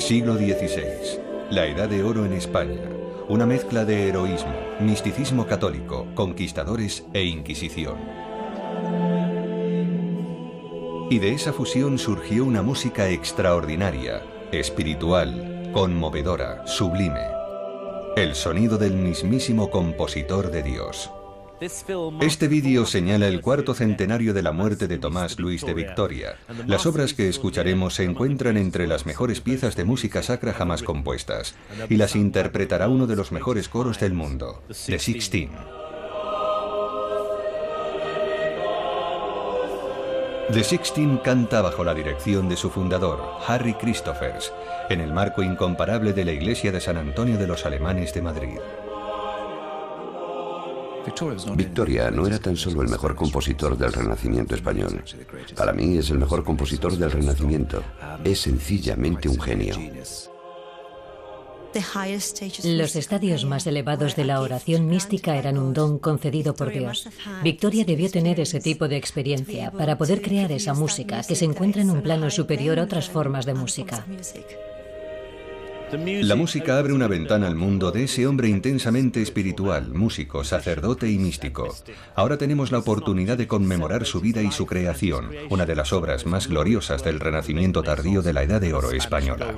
Siglo XVI. La Edad de Oro en España. Una mezcla de heroísmo, misticismo católico, conquistadores e Inquisición. Y de esa fusión surgió una música extraordinaria, espiritual, conmovedora, sublime. El sonido del mismísimo compositor de Dios. Este vídeo señala el cuarto centenario de la muerte de Tomás Luis de Victoria. Las obras que escucharemos se encuentran entre las mejores piezas de música sacra jamás compuestas, y las interpretará uno de los mejores coros del mundo, The Sixteen. The Sixteen canta bajo la dirección de su fundador, Harry Christophers, en el marco incomparable de la iglesia de San Antonio de los Alemanes de Madrid. Victoria no era tan solo el mejor compositor del Renacimiento español. Para mí es el mejor compositor del Renacimiento. Es sencillamente un genio. Los estadios más elevados de la oración mística eran un don concedido por Dios. Victoria debió tener ese tipo de experiencia para poder crear esa música que se encuentra en un plano superior a otras formas de música. La música abre una ventana al mundo de ese hombre intensamente espiritual, músico, sacerdote y místico. Ahora tenemos la oportunidad de conmemorar su vida y su creación, una de las obras más gloriosas del Renacimiento tardío de la Edad de Oro española.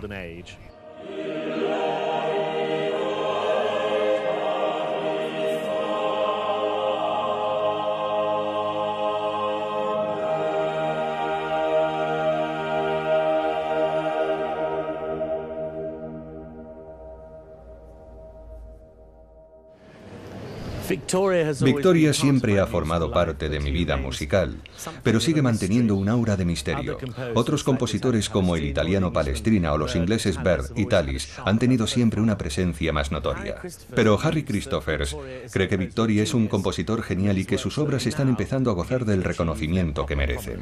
Victoria siempre ha formado parte de mi vida musical, pero sigue manteniendo un aura de misterio. Otros compositores como el italiano Palestrina o los ingleses Berg y Tallis han tenido siempre una presencia más notoria. Pero Harry Christophers cree que Victoria es un compositor genial y que sus obras están empezando a gozar del reconocimiento que merecen.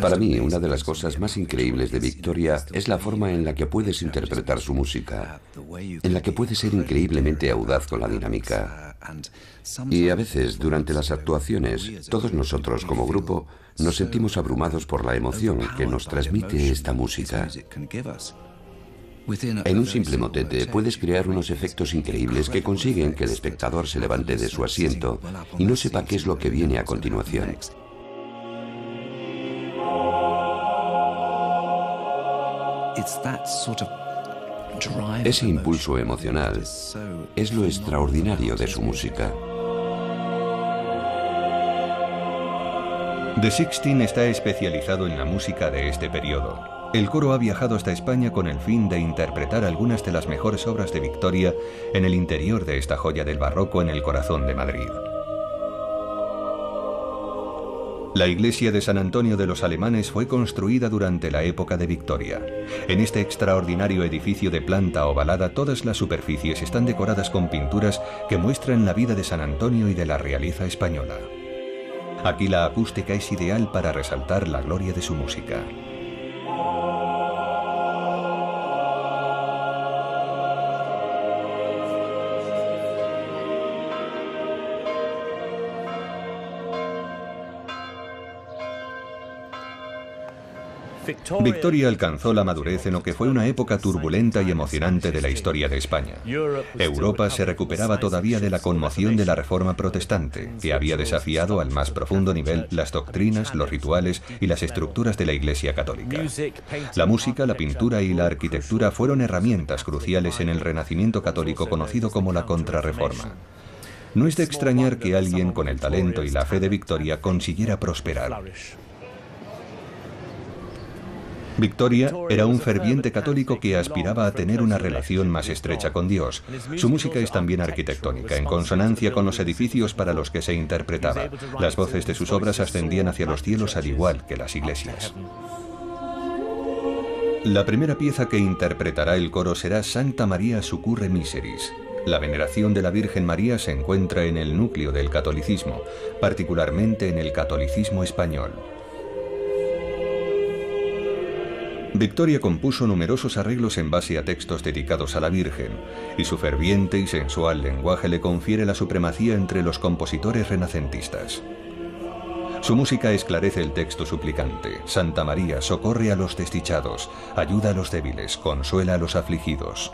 Para mí, una de las cosas más increíbles de Victoria es la forma en la que puedes interpretar su música, en la que puedes ser increíblemente audaz con la dinámica. Y a veces, durante las actuaciones, todos nosotros como grupo nos sentimos abrumados por la emoción que nos transmite esta música. En un simple motete puedes crear unos efectos increíbles que consiguen que el espectador se levante de su asiento y no sepa qué es lo que viene a continuación. Ese impulso emocional es lo extraordinario de su música. The Sixteen está especializado en la música de este periodo. El coro ha viajado hasta España con el fin de interpretar algunas de las mejores obras de Victoria en el interior de esta joya del barroco en el corazón de Madrid. La iglesia de San Antonio de los Alemanes fue construida durante la época de Victoria. En este extraordinario edificio de planta ovalada, todas las superficies están decoradas con pinturas que muestran la vida de San Antonio y de la realeza española. Aquí la acústica es ideal para resaltar la gloria de su música. Victoria alcanzó la madurez en lo que fue una época turbulenta y emocionante de la historia de España. Europa se recuperaba todavía de la conmoción de la Reforma protestante, que había desafiado al más profundo nivel las doctrinas, los rituales y las estructuras de la Iglesia católica. La música, la pintura y la arquitectura fueron herramientas cruciales en el Renacimiento católico conocido como la Contrarreforma. No es de extrañar que alguien con el talento y la fe de Victoria consiguiera prosperar. Victoria era un ferviente católico que aspiraba a tener una relación más estrecha con Dios. Su música es también arquitectónica, en consonancia con los edificios para los que se interpretaba. Las voces de sus obras ascendían hacia los cielos al igual que las iglesias. La primera pieza que interpretará el coro será Sancta Maria Succurre Miseris. La veneración de la Virgen María se encuentra en el núcleo del catolicismo, particularmente en el catolicismo español. Victoria compuso numerosos arreglos en base a textos dedicados a la Virgen, y su ferviente y sensual lenguaje le confiere la supremacía entre los compositores renacentistas. Su música esclarece el texto suplicante. Santa María, socorre a los desdichados, ayuda a los débiles, consuela a los afligidos.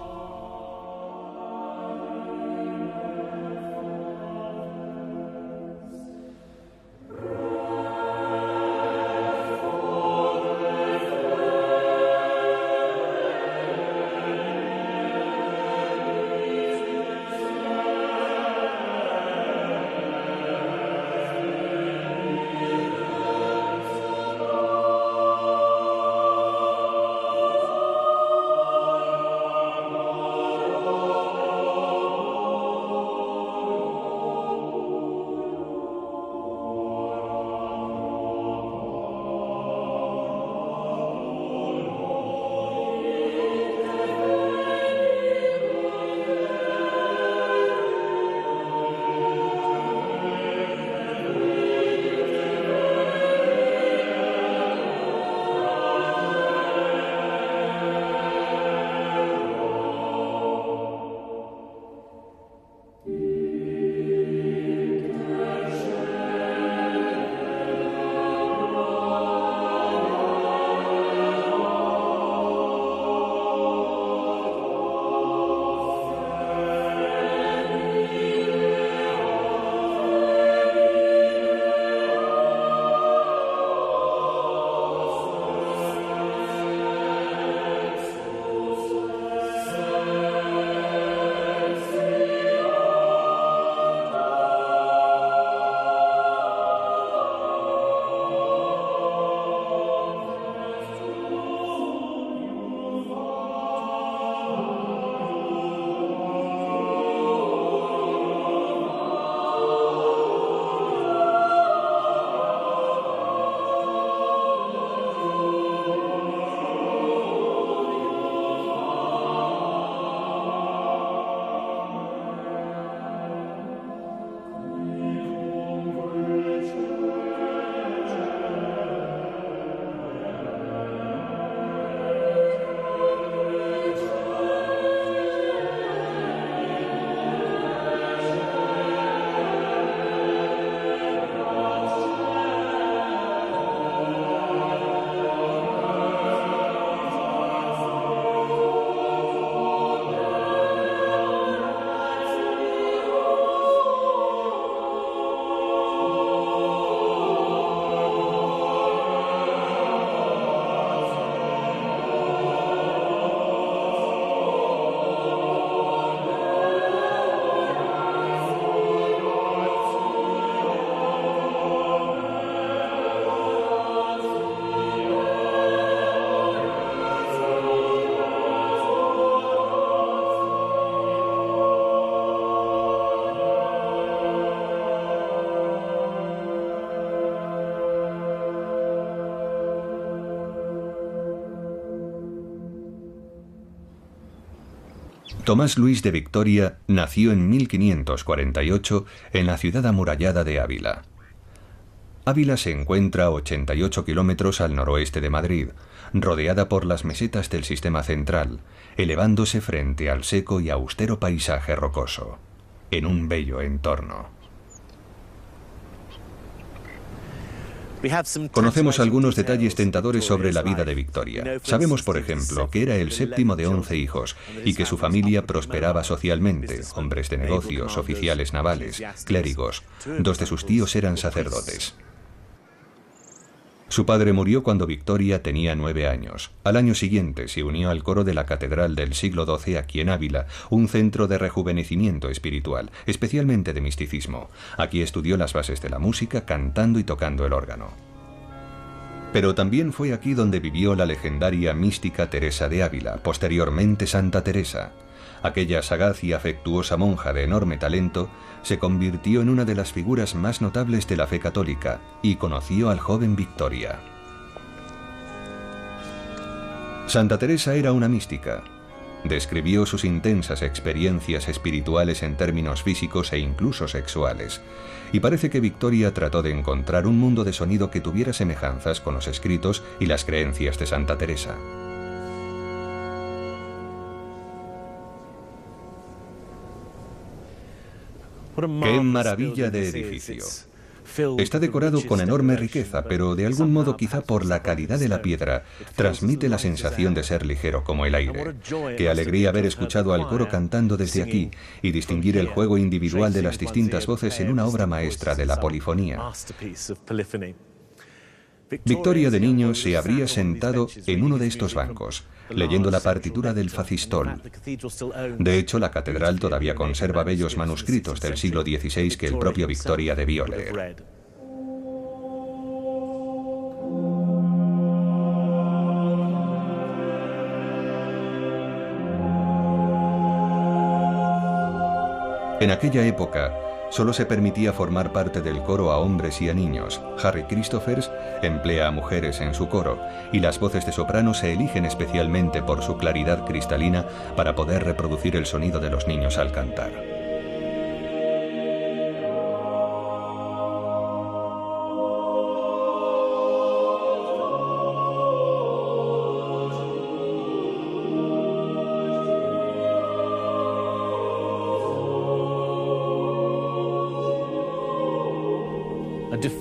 Tomás Luis de Victoria nació en 1548 en la ciudad amurallada de Ávila. Ávila se encuentra a 88 kilómetros al noroeste de Madrid, rodeada por las mesetas del Sistema Central, elevándose frente al seco y austero paisaje rocoso, en un bello entorno. Conocemos algunos detalles tentadores sobre la vida de Victoria. Sabemos, por ejemplo, que era el séptimo de 11 hijos y que su familia prosperaba socialmente, hombres de negocios, oficiales navales, clérigos. 2 de sus tíos eran sacerdotes. Su padre murió cuando Victoria tenía 9 años. Al año siguiente se unió al coro de la Catedral del siglo XII aquí en Ávila, un centro de rejuvenecimiento espiritual, especialmente de misticismo. Aquí estudió las bases de la música, cantando y tocando el órgano. Pero también fue aquí donde vivió la legendaria mística Teresa de Ávila, posteriormente Santa Teresa. Aquella sagaz y afectuosa monja de enorme talento se convirtió en una de las figuras más notables de la fe católica y conoció al joven Victoria. Santa Teresa era una mística. Describió sus intensas experiencias espirituales en términos físicos e incluso sexuales, y parece que Victoria trató de encontrar un mundo de sonido que tuviera semejanzas con los escritos y las creencias de Santa Teresa. ¡Qué maravilla de edificio! Está decorado con enorme riqueza, pero de algún modo, quizá por la calidad de la piedra, transmite la sensación de ser ligero como el aire. Qué alegría haber escuchado al coro cantando desde aquí y distinguir el juego individual de las distintas voces en una obra maestra de la polifonía. Victoria de niño se habría sentado en uno de estos bancos, leyendo la partitura del Facistol. De hecho, la catedral todavía conserva bellos manuscritos del siglo XVI que el propio Victoria debió leer. En aquella época, solo se permitía formar parte del coro a hombres y a niños. Harry Christophers emplea a mujeres en su coro, y las voces de soprano se eligen especialmente por su claridad cristalina para poder reproducir el sonido de los niños al cantar.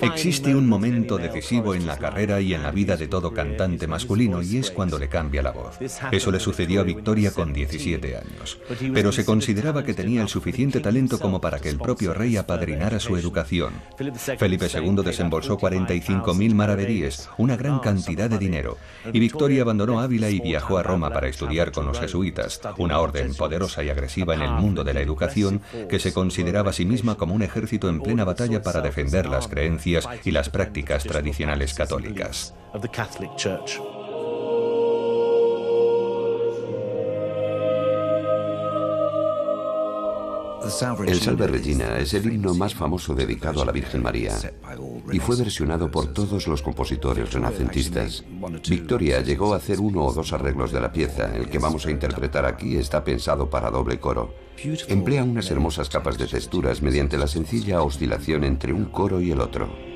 Existe un momento decisivo en la carrera y en la vida de todo cantante masculino, y es cuando le cambia la voz. Eso le sucedió a Victoria con 17 años. Pero se consideraba que tenía el suficiente talento como para que el propio rey apadrinara su educación. Felipe II desembolsó 45.000 maravedíes, una gran cantidad de dinero, y Victoria abandonó Ávila y viajó a Roma para estudiar con los jesuitas, una orden poderosa y agresiva en el mundo de la educación que se consideraba a sí misma como un ejército en plena batalla para defender las creencias y las prácticas tradicionales católicas. El Salve Regina es el himno más famoso dedicado a la Virgen María y fue versionado por todos los compositores renacentistas. Victoria llegó a hacer uno o dos arreglos de la pieza. El que vamos a interpretar aquí está pensado para doble coro. Emplea unas hermosas capas de texturas mediante la sencilla oscilación entre un coro y el otro.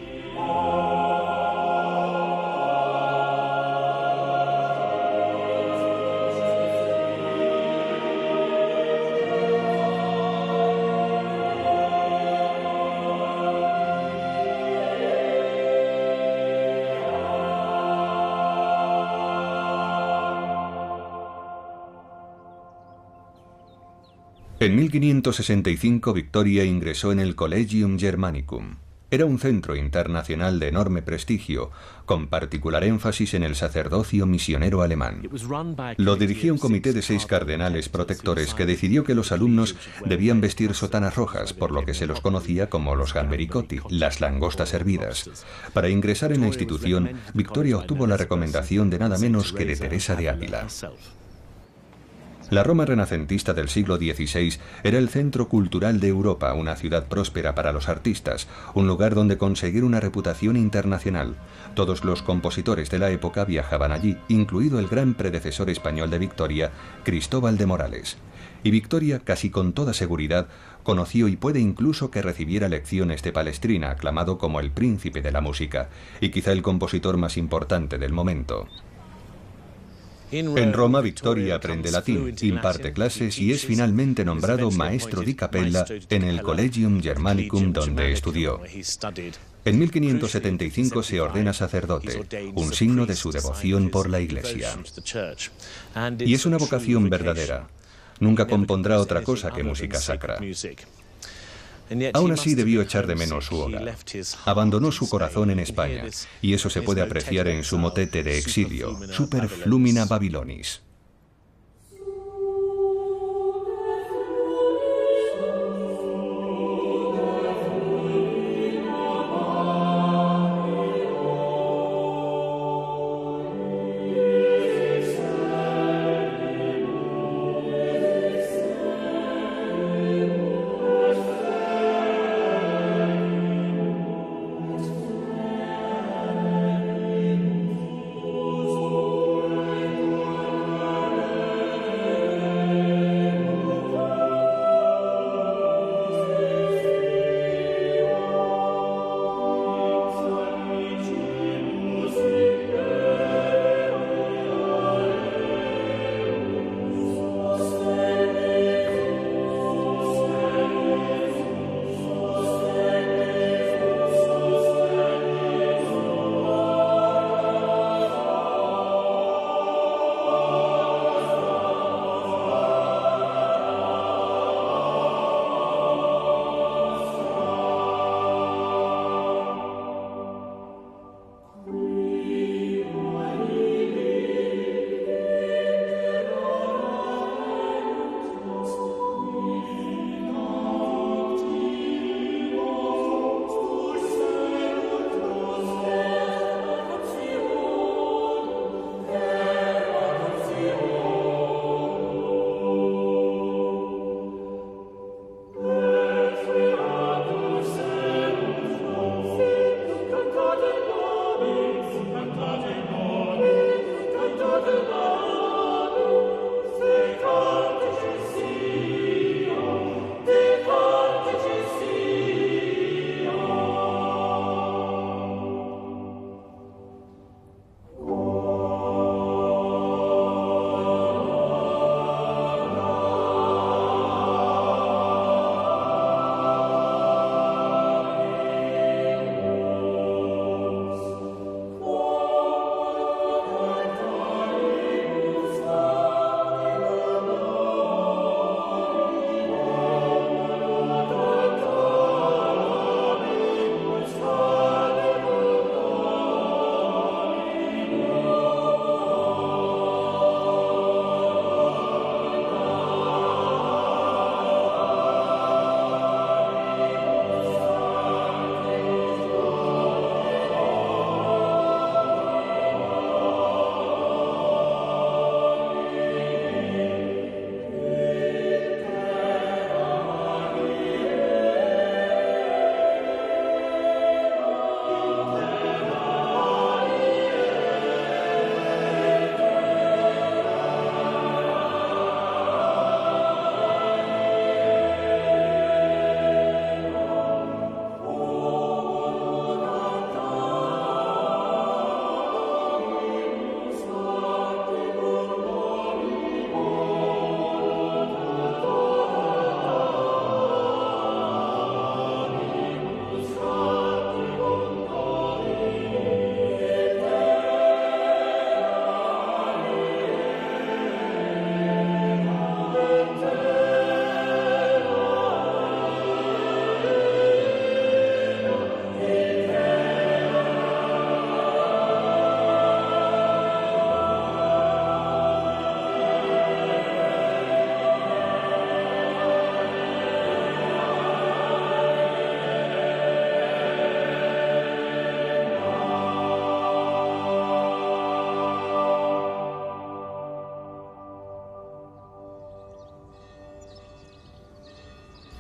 En 1565 Victoria ingresó en el Collegium Germanicum. Era un centro internacional de enorme prestigio, con particular énfasis en el sacerdocio misionero alemán. Lo dirigía un comité de 6 cardenales protectores que decidió que los alumnos debían vestir sotanas rojas, por lo que se los conocía como los gambericotti, las langostas hervidas. Para ingresar en la institución, Victoria obtuvo la recomendación de nada menos que de Teresa de Ávila. La Roma renacentista del siglo XVI era el centro cultural de Europa, una ciudad próspera para los artistas, un lugar donde conseguir una reputación internacional. Todos los compositores de la época viajaban allí, incluido el gran predecesor español de Victoria, Cristóbal de Morales. Y Victoria, casi con toda seguridad, conoció y puede incluso que recibiera lecciones de Palestrina, aclamado como el príncipe de la música, y quizá el compositor más importante del momento. En Roma, Victoria aprende latín, imparte clases y es finalmente nombrado maestro di capella en el Collegium Germanicum, donde estudió. En 1575 se ordena sacerdote, un signo de su devoción por la Iglesia. Y es una vocación verdadera. Nunca compondrá otra cosa que música sacra. Aún así debió echar de menos su hogar. Abandonó su corazón en España, y eso se puede apreciar en su motete de exilio, Super Flumina Babylonis.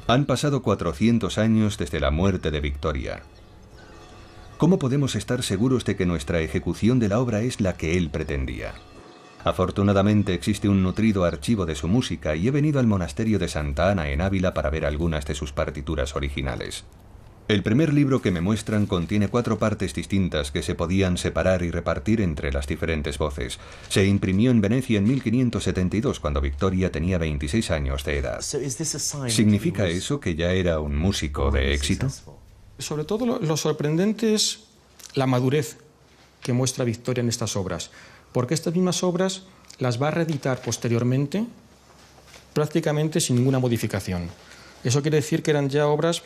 Han pasado 400 años desde la muerte de Victoria. ¿Cómo podemos estar seguros de que nuestra ejecución de la obra es la que él pretendía? Afortunadamente existe un nutrido archivo de su música y he venido al monasterio de Santa Ana en Ávila para ver algunas de sus partituras originales. El primer libro que me muestran contiene 4 partes distintas que se podían separar y repartir entre las diferentes voces. Se imprimió en Venecia en 1572, cuando Victoria tenía 26 años de edad. ¿Significa eso que ya era un músico de éxito? Sobre todo lo sorprendente es la madurez que muestra Victoria en estas obras, porque estas mismas obras las va a reeditar posteriormente prácticamente sin ninguna modificación. Eso quiere decir que eran ya obras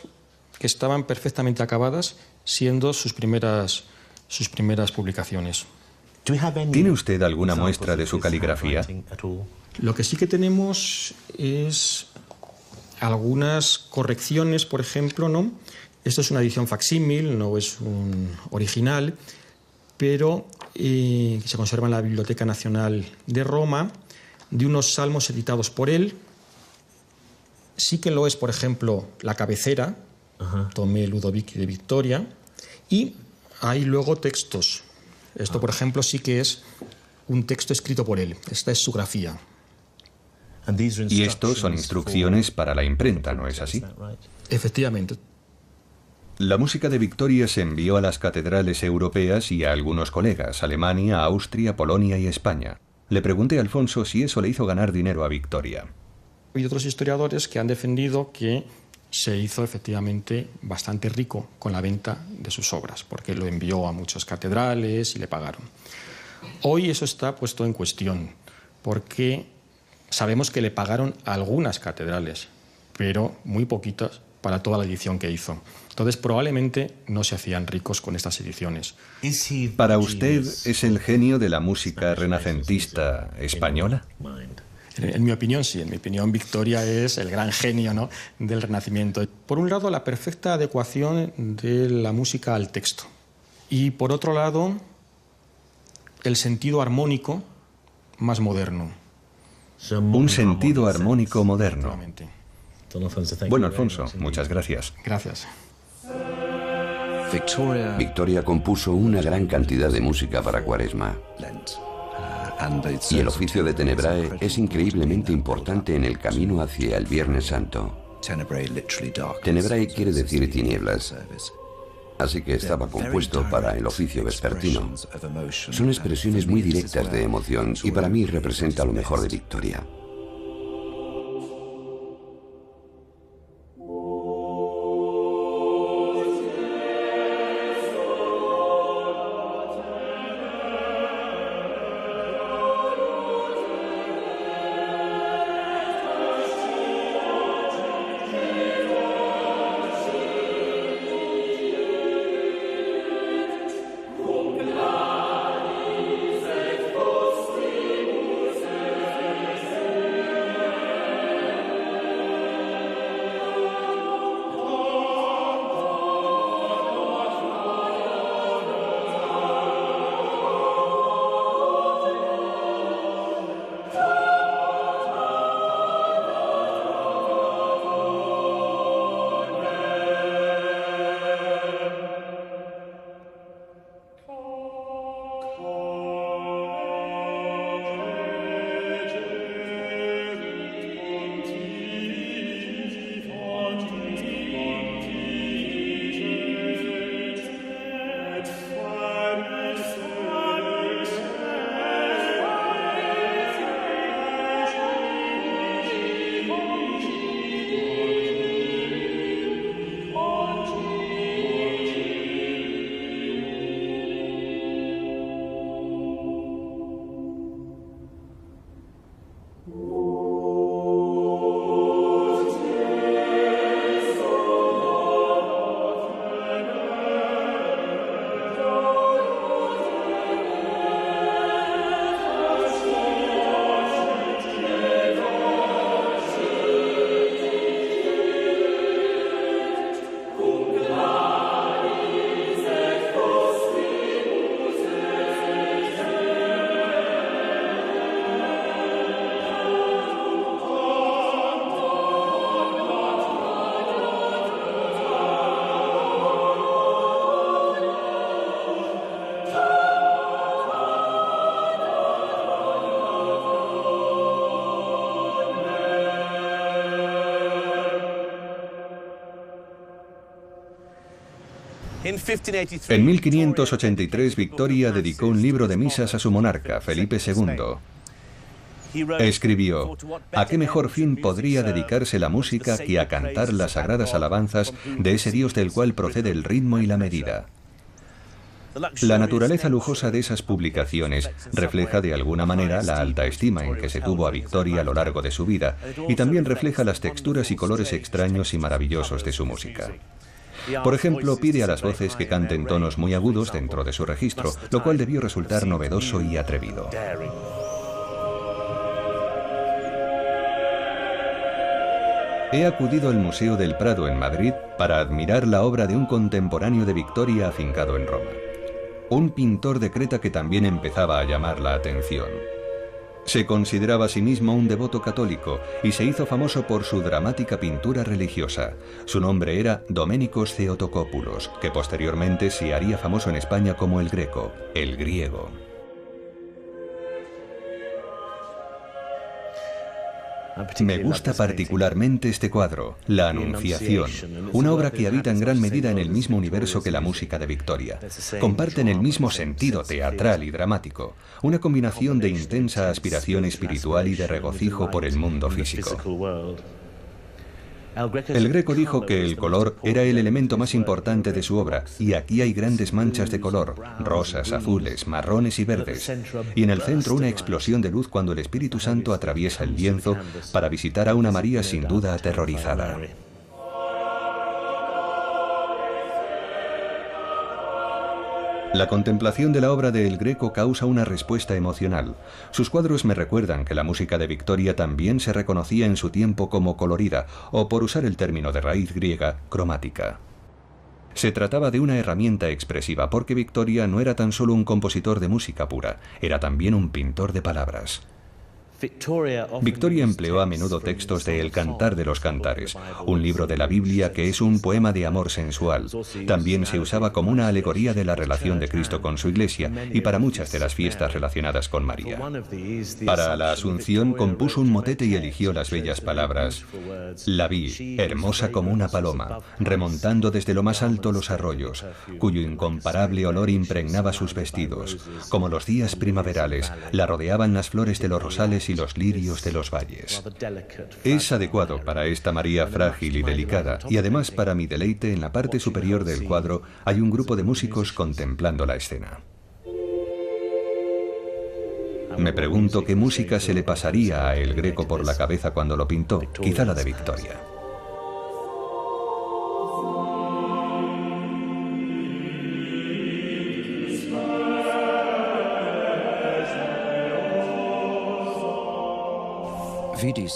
que estaban perfectamente acabadas, siendo sus primeras publicaciones. ¿Tiene usted alguna muestra de su caligrafía? Lo que sí que tenemos es algunas correcciones, por ejemplo, ¿no? Esto es una edición facsímil, no es un original, pero que se conserva en la Biblioteca Nacional de Roma, de unos salmos editados por él. Sí que lo es, por ejemplo, la cabecera, Tomé Ludovic de Victoria, y hay luego textos. Esto, por ejemplo, sí que es un texto escrito por él. Esta es su grafía. Y estos son instrucciones para la imprenta, ¿no es así? Efectivamente. La música de Victoria se envió a las catedrales europeas y a algunos colegas, Alemania, Austria, Polonia y España. Le pregunté a Alfonso si eso le hizo ganar dinero a Victoria. Hay otros historiadores que han defendido que se hizo efectivamente bastante rico con la venta de sus obras, porque lo envió a muchas catedrales y le pagaron. Hoy eso está puesto en cuestión, porque sabemos que le pagaron a algunas catedrales, pero muy poquitas para toda la edición que hizo. Entonces, probablemente no se hacían ricos con estas ediciones. ¿Para usted es el genio de la música renacentista española? En mi opinión, sí. En mi opinión, Victoria es el gran genio, ¿no?, del Renacimiento. Por un lado, la perfecta adecuación de la música al texto. Y por otro lado, el sentido armónico más moderno. Un sentido armónico moderno. Bueno, Alfonso, muchas gracias. Gracias. Victoria compuso una gran cantidad de música para Cuaresma. Y el oficio de Tenebrae es increíblemente importante en el camino hacia el Viernes Santo. Tenebrae quiere decir tinieblas, así que estaba compuesto para el oficio vespertino. Son expresiones muy directas de emoción y para mí representa lo mejor de Victoria. En 1583, Victoria dedicó un libro de misas a su monarca, Felipe II. Escribió: ¿a qué mejor fin podría dedicarse la música que a cantar las sagradas alabanzas de ese Dios del cual procede el ritmo y la medida? La naturaleza lujosa de esas publicaciones refleja de alguna manera la alta estima en que se tuvo a Victoria a lo largo de su vida, y también refleja las texturas y colores extraños y maravillosos de su música. Por ejemplo, pide a las voces que canten tonos muy agudos dentro de su registro, lo cual debió resultar novedoso y atrevido. He acudido al Museo del Prado en Madrid para admirar la obra de un contemporáneo de Victoria afincado en Roma. Un pintor de Creta que también empezaba a llamar la atención. Se consideraba a sí mismo un devoto católico y se hizo famoso por su dramática pintura religiosa. Su nombre era Doménicos Theotokopoulos, que posteriormente se haría famoso en España como el Greco, el griego. Me gusta particularmente este cuadro, La Anunciación, una obra que habita en gran medida en el mismo universo que la música de Victoria. Comparten el mismo sentido teatral y dramático, una combinación de intensa aspiración espiritual y de regocijo por el mundo físico. El Greco dijo que el color era el elemento más importante de su obra, y aquí hay grandes manchas de color, rosas, azules, marrones y verdes, y en el centro una explosión de luz cuando el Espíritu Santo atraviesa el lienzo para visitar a una María sin duda aterrorizada. La contemplación de la obra de El Greco causa una respuesta emocional. Sus cuadros me recuerdan que la música de Victoria también se reconocía en su tiempo como colorida, o por usar el término de raíz griega, cromática. Se trataba de una herramienta expresiva porque Victoria no era tan solo un compositor de música pura, era también un pintor de palabras. Victoria empleó a menudo textos de El Cantar de los Cantares, un libro de la Biblia que es un poema de amor sensual. También se usaba como una alegoría de la relación de Cristo con su Iglesia y para muchas de las fiestas relacionadas con María. Para la Asunción compuso un motete y eligió las bellas palabras: la vi, hermosa como una paloma, remontando desde lo más alto los arroyos, cuyo incomparable olor impregnaba sus vestidos. Como los días primaverales, la rodeaban las flores de los rosales y los lirios de los valles. Es adecuado para esta María frágil y delicada, y además para mi deleite, en la parte superior del cuadro hay un grupo de músicos contemplando la escena. Me pregunto qué música se le pasaría a El Greco por la cabeza cuando lo pintó, quizá la de Victoria.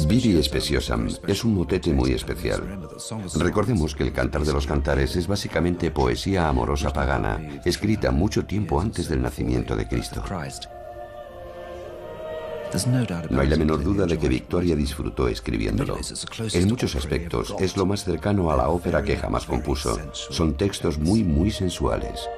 Vidi Speciosam es un motete muy especial. Recordemos que el Cantar de los Cantares es básicamente poesía amorosa pagana, escrita mucho tiempo antes del nacimiento de Cristo. No hay la menor duda de que Victoria disfrutó escribiéndolo. En muchos aspectos es lo más cercano a la ópera que jamás compuso. Son textos muy sensuales.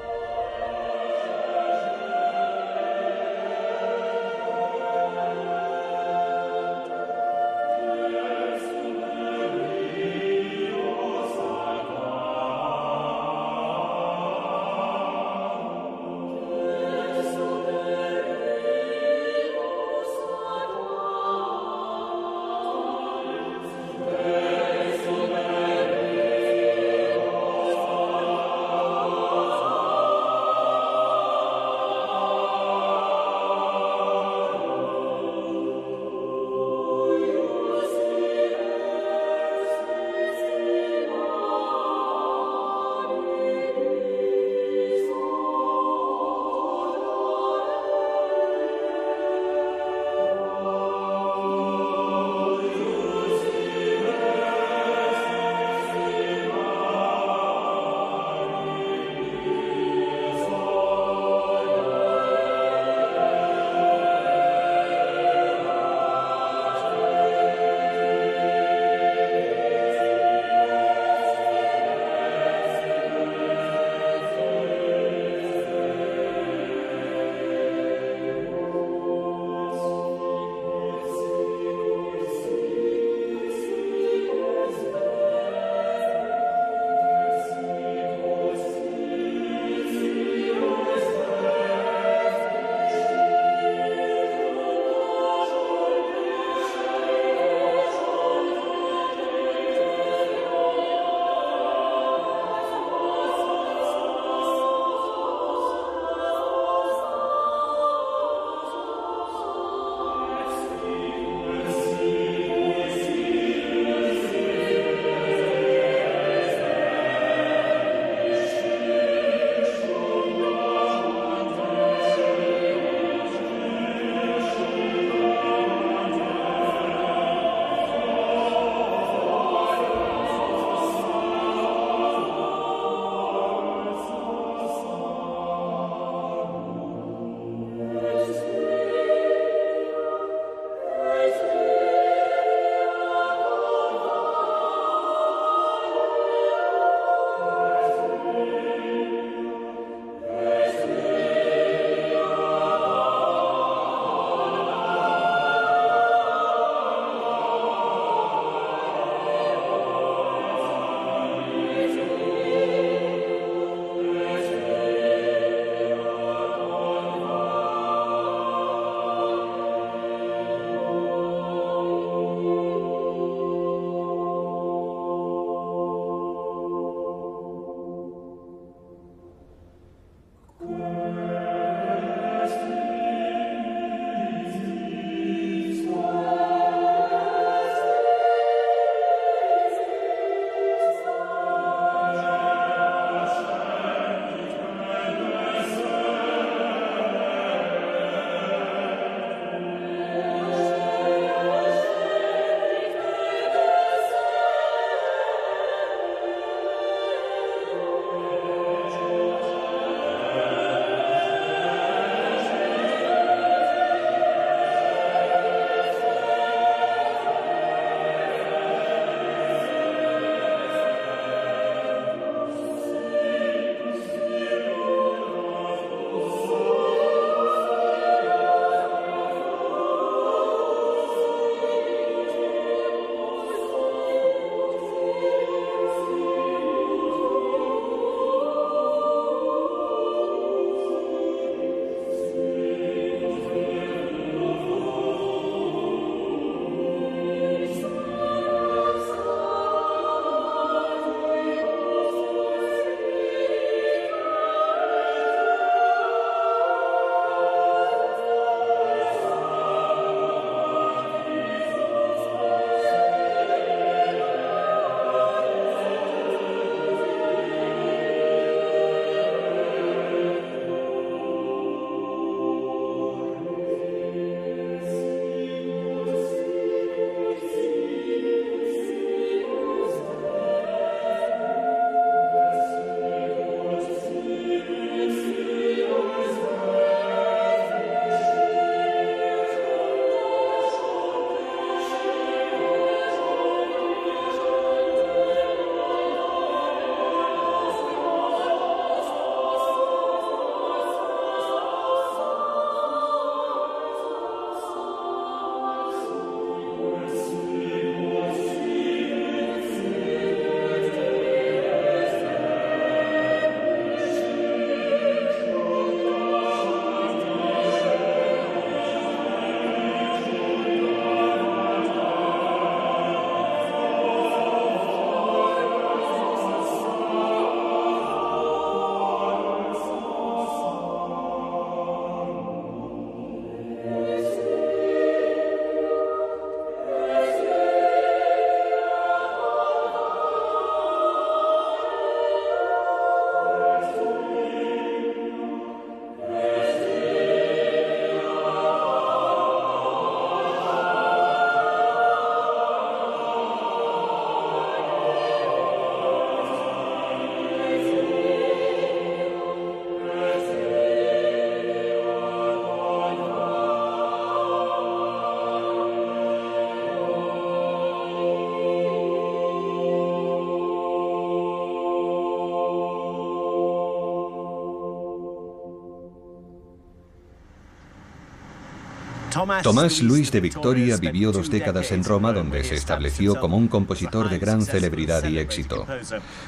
Tomás Luis de Victoria vivió 2 décadas en Roma, donde se estableció como un compositor de gran celebridad y éxito.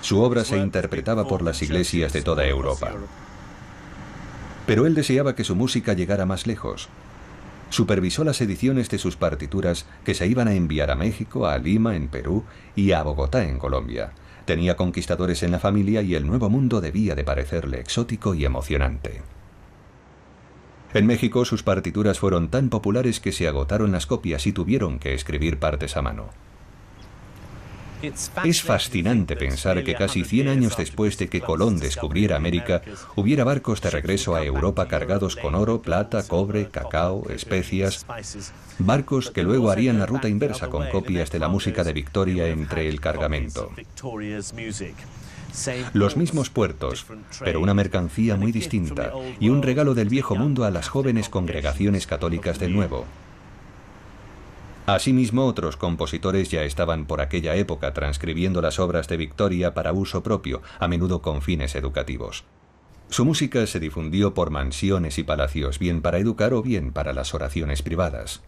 Su obra se interpretaba por las iglesias de toda Europa. Pero él deseaba que su música llegara más lejos. Supervisó las ediciones de sus partituras que se iban a enviar a México, a Lima, en Perú, y a Bogotá, en Colombia. Tenía conquistadores en la familia y el Nuevo Mundo debía de parecerle exótico y emocionante. En México sus partituras fueron tan populares que se agotaron las copias y tuvieron que escribir partes a mano. Es fascinante pensar que casi 100 años después de que Colón descubriera América, hubiera barcos de regreso a Europa cargados con oro, plata, cobre, cacao, especias, barcos que luego harían la ruta inversa con copias de la música de Victoria entre el cargamento. Los mismos puertos, pero una mercancía muy distinta y un regalo del viejo mundo a las jóvenes congregaciones católicas del Nuevo. Asimismo, otros compositores ya estaban por aquella época transcribiendo las obras de Victoria para uso propio, a menudo con fines educativos. Su música se difundió por mansiones y palacios, bien para educar o bien para las oraciones privadas.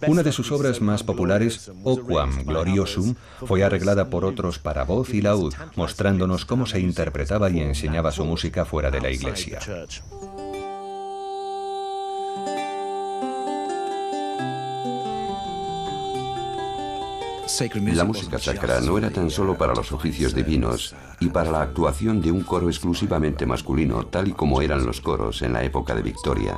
Una de sus obras más populares, O Quam Gloriosum, fue arreglada por otros para voz y laúd, mostrándonos cómo se interpretaba y enseñaba su música fuera de la iglesia. La música sacra no era tan solo para los oficios divinos y para la actuación de un coro exclusivamente masculino, tal y como eran los coros en la época de Victoria.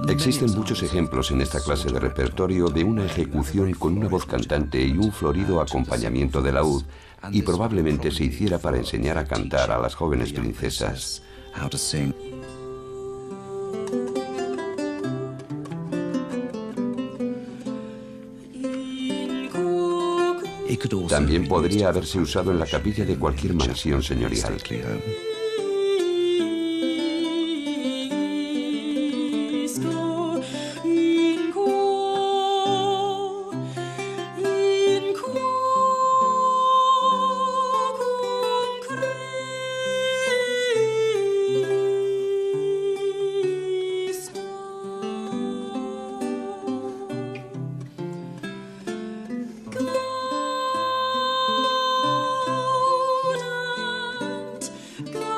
Existen muchos ejemplos en esta clase de repertorio de una ejecución con una voz cantante y un florido acompañamiento de laúd, y probablemente se hiciera para enseñar a cantar a las jóvenes princesas. También podría haberse usado en la capilla de cualquier mansión señorial. Go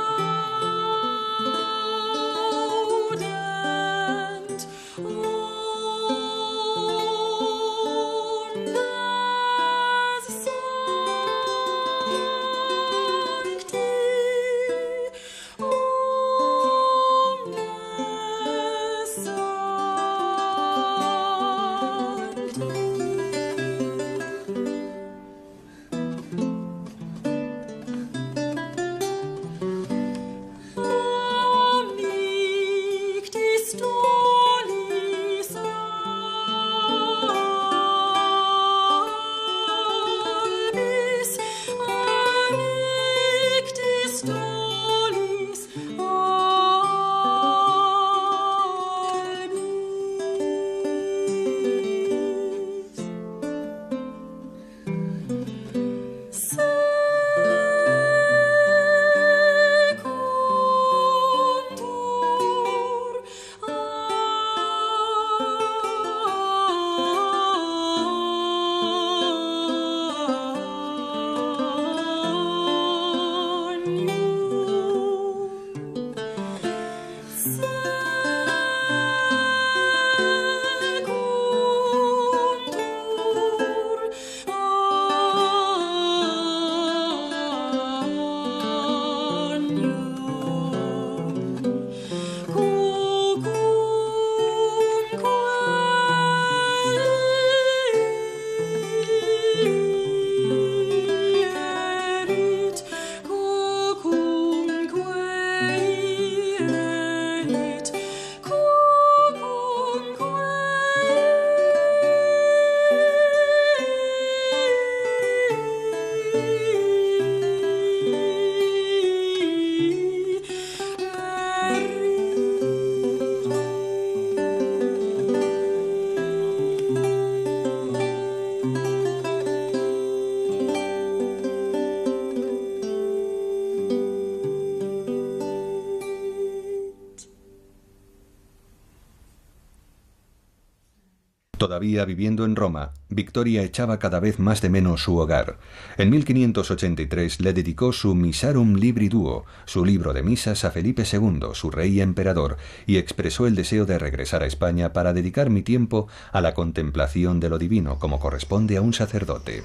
Todavía viviendo en Roma, Victoria echaba cada vez más de menos su hogar. En 1583 le dedicó su Missarum Libri Duo, su libro de misas, a Felipe II, su rey y emperador, y expresó el deseo de regresar a España para dedicar mi tiempo a la contemplación de lo divino, como corresponde a un sacerdote.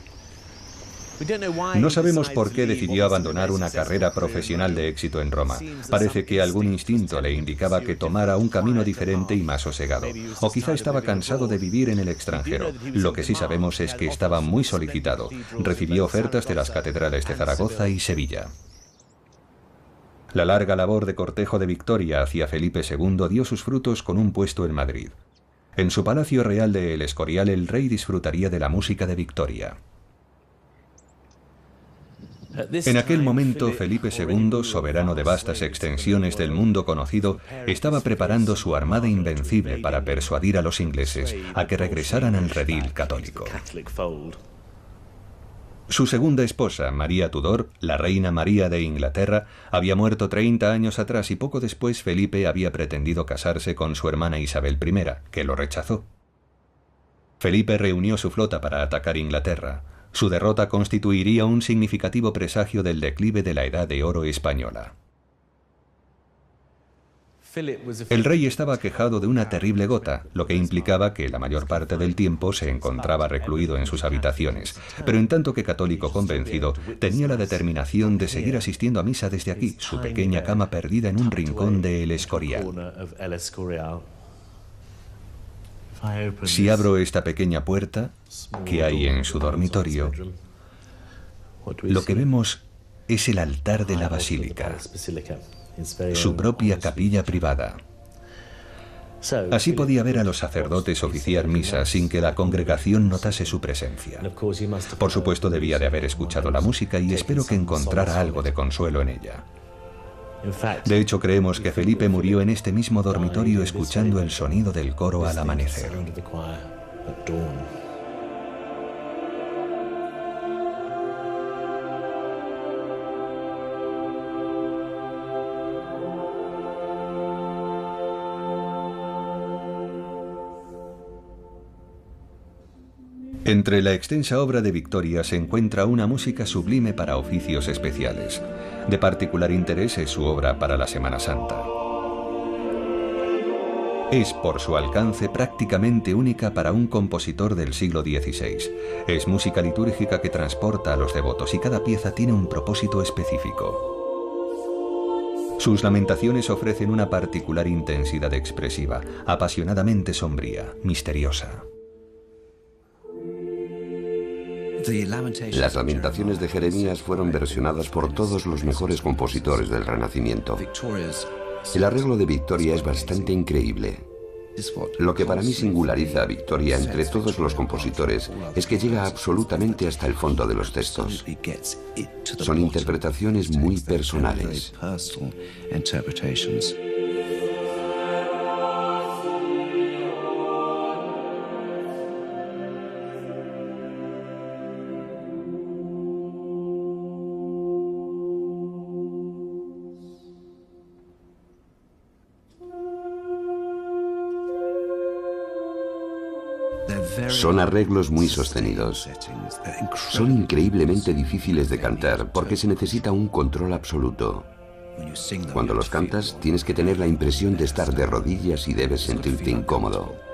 No sabemos por qué decidió abandonar una carrera profesional de éxito en Roma. Parece que algún instinto le indicaba que tomara un camino diferente y más sosegado. O quizá estaba cansado de vivir en el extranjero. Lo que sí sabemos es que estaba muy solicitado. Recibió ofertas de las catedrales de Zaragoza y Sevilla. La larga labor de cortejo de Victoria hacia Felipe II dio sus frutos con un puesto en Madrid. En su palacio real de El Escorial, el rey disfrutaría de la música de Victoria. En aquel momento, Felipe II, soberano de vastas extensiones del mundo conocido, estaba preparando su armada invencible para persuadir a los ingleses a que regresaran al redil católico. Su segunda esposa, María Tudor, la reina María de Inglaterra, había muerto 30 años atrás y poco después Felipe había pretendido casarse con su hermana Isabel I, que lo rechazó. Felipe reunió su flota para atacar Inglaterra. Su derrota constituiría un significativo presagio del declive de la Edad de Oro española. El rey estaba aquejado de una terrible gota, lo que implicaba que la mayor parte del tiempo se encontraba recluido en sus habitaciones, pero en tanto que católico convencido, tenía la determinación de seguir asistiendo a misa desde aquí, su pequeña cama perdida en un rincón de El Escorial. Si abro esta pequeña puerta que hay en su dormitorio, lo que vemos es el altar de la basílica, su propia capilla privada. Así podía ver a los sacerdotes oficiar misa sin que la congregación notase su presencia. Por supuesto, debía de haber escuchado la música y espero que encontrara algo de consuelo en ella. De hecho, creemos que Felipe murió en este mismo dormitorio escuchando el sonido del coro al amanecer. Entre la extensa obra de Victoria se encuentra una música sublime para oficios especiales. De particular interés es su obra para la Semana Santa. Es, por su alcance, prácticamente única para un compositor del siglo XVI. Es música litúrgica que transporta a los devotos y cada pieza tiene un propósito específico. Sus lamentaciones ofrecen una particular intensidad expresiva, apasionadamente sombría, misteriosa. Las Lamentaciones de Jeremías fueron versionadas por todos los mejores compositores del Renacimiento. El arreglo de Victoria es bastante increíble. Lo que para mí singulariza a Victoria entre todos los compositores es que llega absolutamente hasta el fondo de los textos. Son interpretaciones muy personales. Son arreglos muy sostenidos. Son increíblemente difíciles de cantar porque se necesita un control absoluto. Cuando los cantas, tienes que tener la impresión de estar de rodillas y debes sentirte incómodo.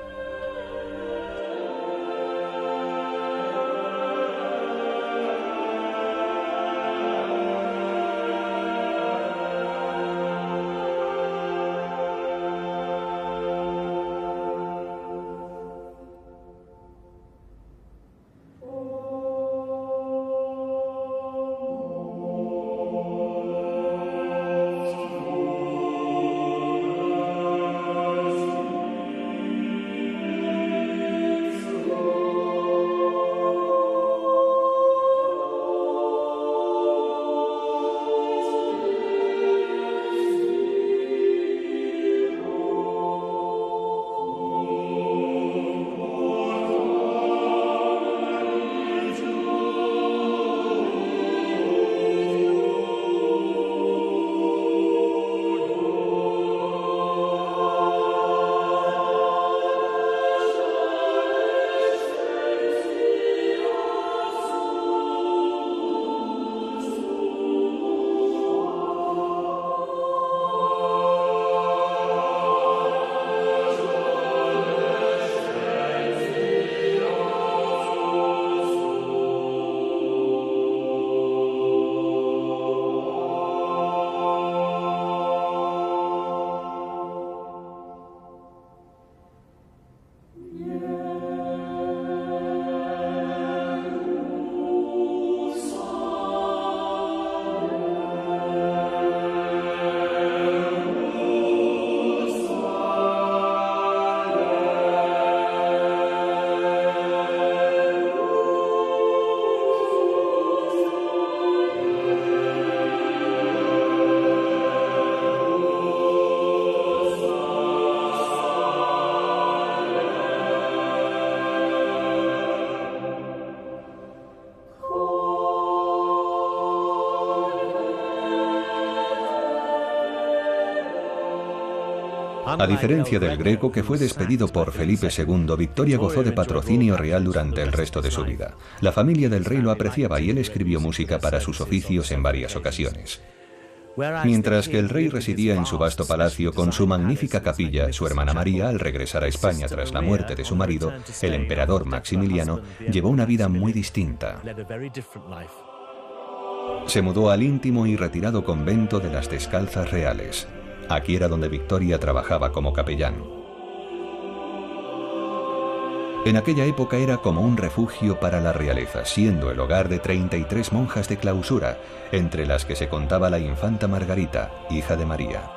A diferencia del Greco, que fue despedido por Felipe II, Victoria gozó de patrocinio real durante el resto de su vida. La familia del rey lo apreciaba y él escribió música para sus oficios en varias ocasiones. Mientras que el rey residía en su vasto palacio con su magnífica capilla, su hermana María, al regresar a España tras la muerte de su marido, el emperador Maximiliano, llevó una vida muy distinta. Se mudó al íntimo y retirado convento de las Descalzas Reales. Aquí era donde Victoria trabajaba como capellán. En aquella época era como un refugio para la realeza, siendo el hogar de 33 monjas de clausura, entre las que se contaba la infanta Margarita, hija de María.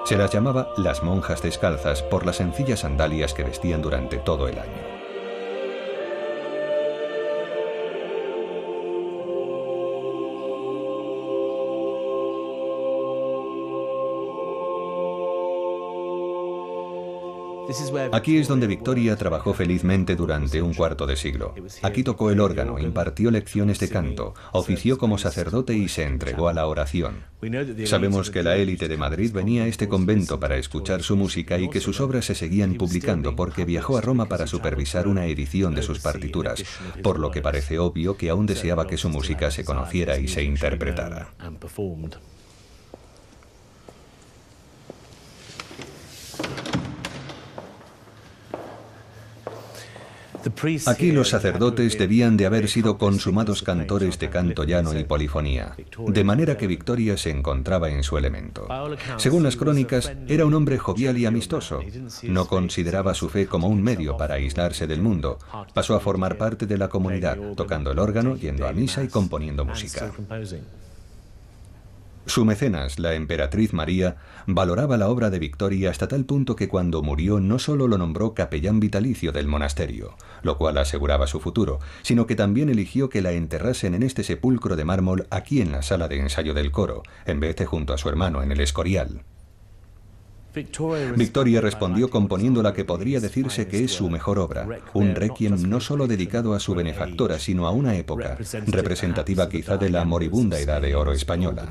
Se las llamaba las monjas descalzas por las sencillas sandalias que vestían durante todo el año. Aquí es donde Victoria trabajó felizmente durante un cuarto de siglo. Aquí tocó el órgano, impartió lecciones de canto, ofició como sacerdote y se entregó a la oración. Sabemos que la élite de Madrid venía a este convento para escuchar su música y que sus obras se seguían publicando porque viajó a Roma para supervisar una edición de sus partituras, por lo que parece obvio que aún deseaba que su música se conociera y se interpretara. Aquí los sacerdotes debían de haber sido consumados cantores de canto llano y polifonía, de manera que Victoria se encontraba en su elemento. Según las crónicas, era un hombre jovial y amistoso. No consideraba su fe como un medio para aislarse del mundo. Pasó a formar parte de la comunidad, tocando el órgano, yendo a misa y componiendo música. Su mecenas, la emperatriz María, valoraba la obra de Victoria hasta tal punto que cuando murió no solo lo nombró capellán vitalicio del monasterio, lo cual aseguraba su futuro, sino que también eligió que la enterrasen en este sepulcro de mármol aquí en la sala de ensayo del coro, en vez de junto a su hermano en el Escorial. Victoria respondió componiendo la que podría decirse que es su mejor obra, un requiem no solo dedicado a su benefactora, sino a una época, representativa quizá de la moribunda Edad de Oro española.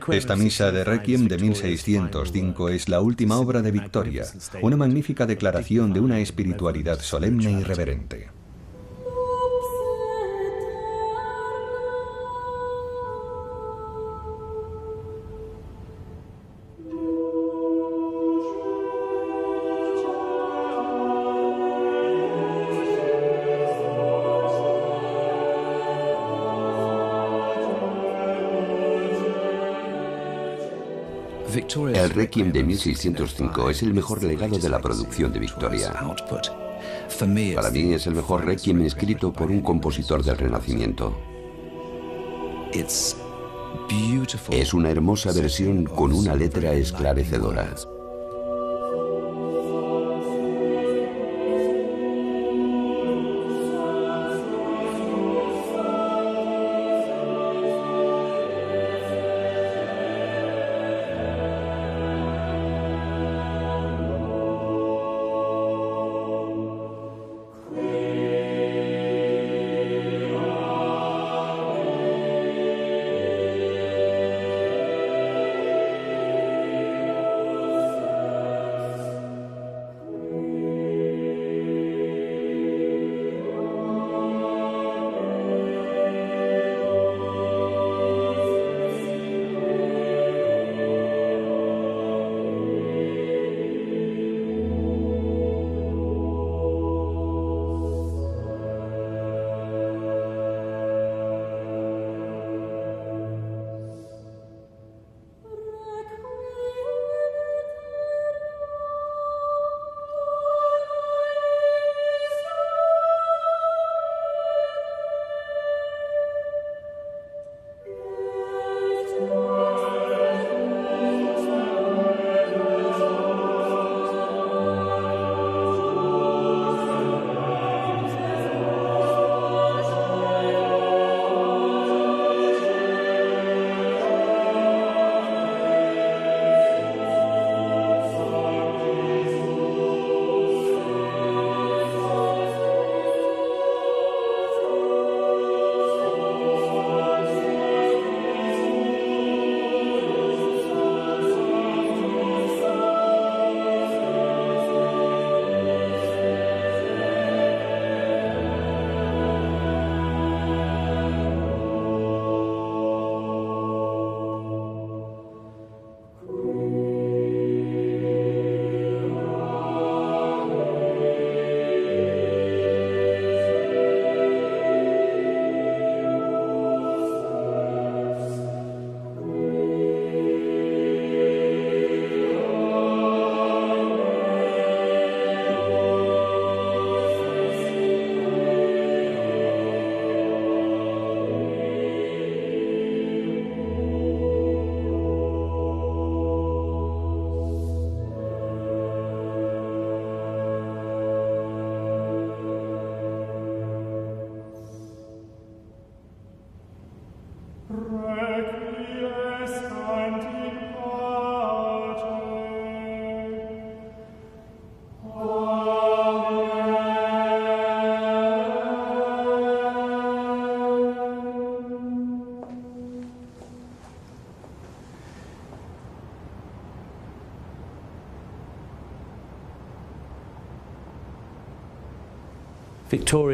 Esta misa de requiem de 1605 es la última obra de Victoria, una magnífica declaración de una espiritualidad solemne y reverente. El Requiem de 1605 es el mejor legado de la producción de Victoria. Para mí es el mejor Requiem escrito por un compositor del Renacimiento. Es una hermosa versión con una letra esclarecedora.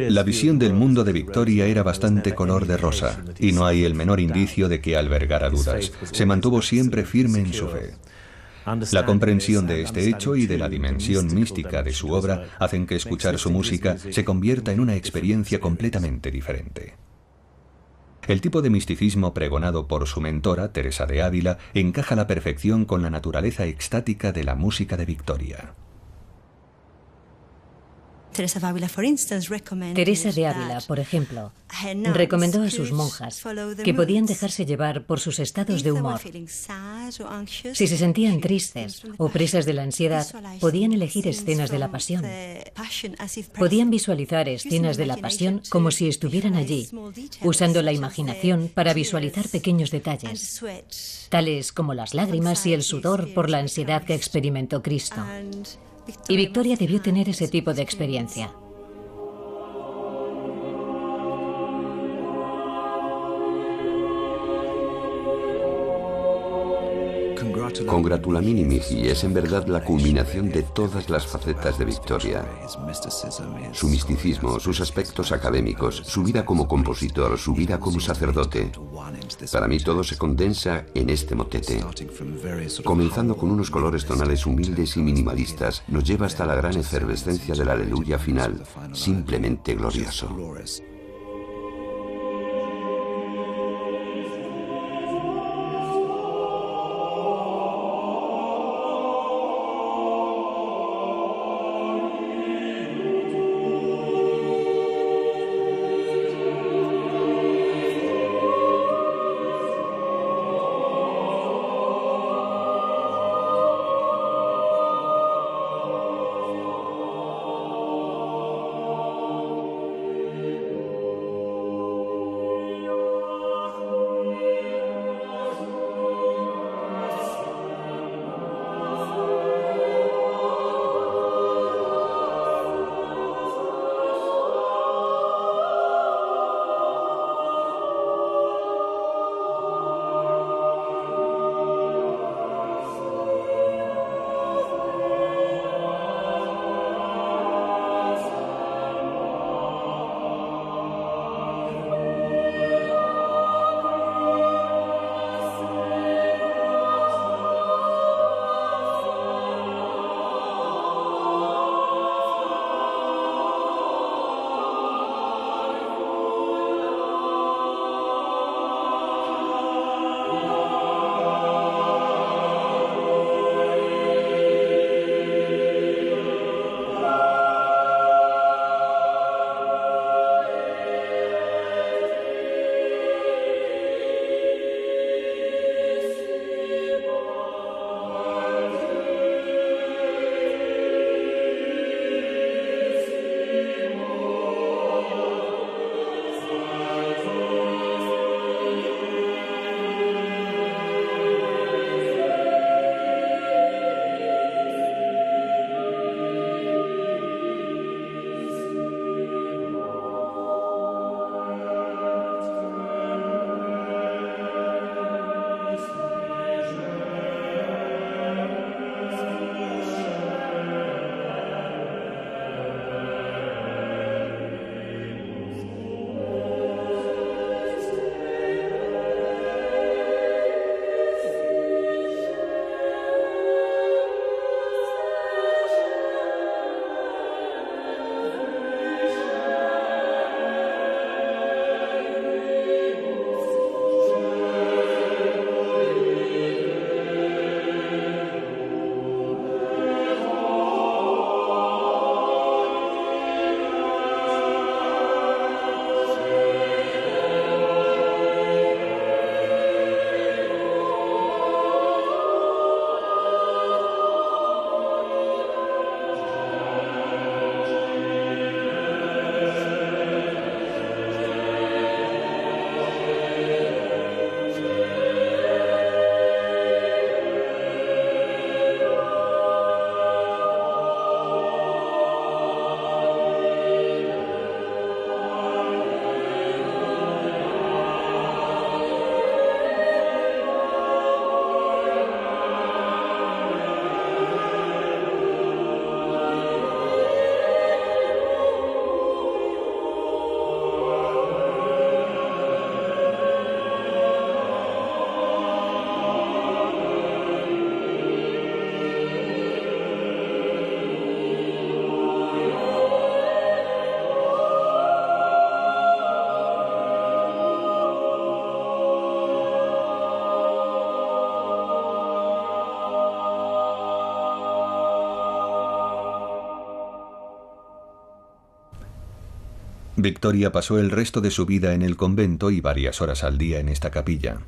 La visión del mundo de Victoria era bastante color de rosa, y no hay el menor indicio de que albergara dudas. Se mantuvo siempre firme en su fe. La comprensión de este hecho y de la dimensión mística de su obra hacen que escuchar su música se convierta en una experiencia completamente diferente. El tipo de misticismo pregonado por su mentora, Teresa de Ávila, encaja a la perfección con la naturaleza extática de la música de Victoria. Teresa de Ávila, por ejemplo, recomendó a sus monjas que podían dejarse llevar por sus estados de humor. Si se sentían tristes o presas de la ansiedad, podían elegir escenas de la pasión. Podían visualizar escenas de la pasión como si estuvieran allí, usando la imaginación para visualizar pequeños detalles, tales como las lágrimas y el sudor por la ansiedad que experimentó Cristo. Y Victoria debió tener ese tipo de experiencia. Congratulamini Mihi es en verdad la culminación de todas las facetas de Victoria. Su misticismo, sus aspectos académicos, su vida como compositor, su vida como sacerdote. Para mí todo se condensa en este motete. Comenzando con unos colores tonales humildes y minimalistas, nos lleva hasta la gran efervescencia del aleluya final, simplemente glorioso. Victoria pasó el resto de su vida en el convento y varias horas al día en esta capilla.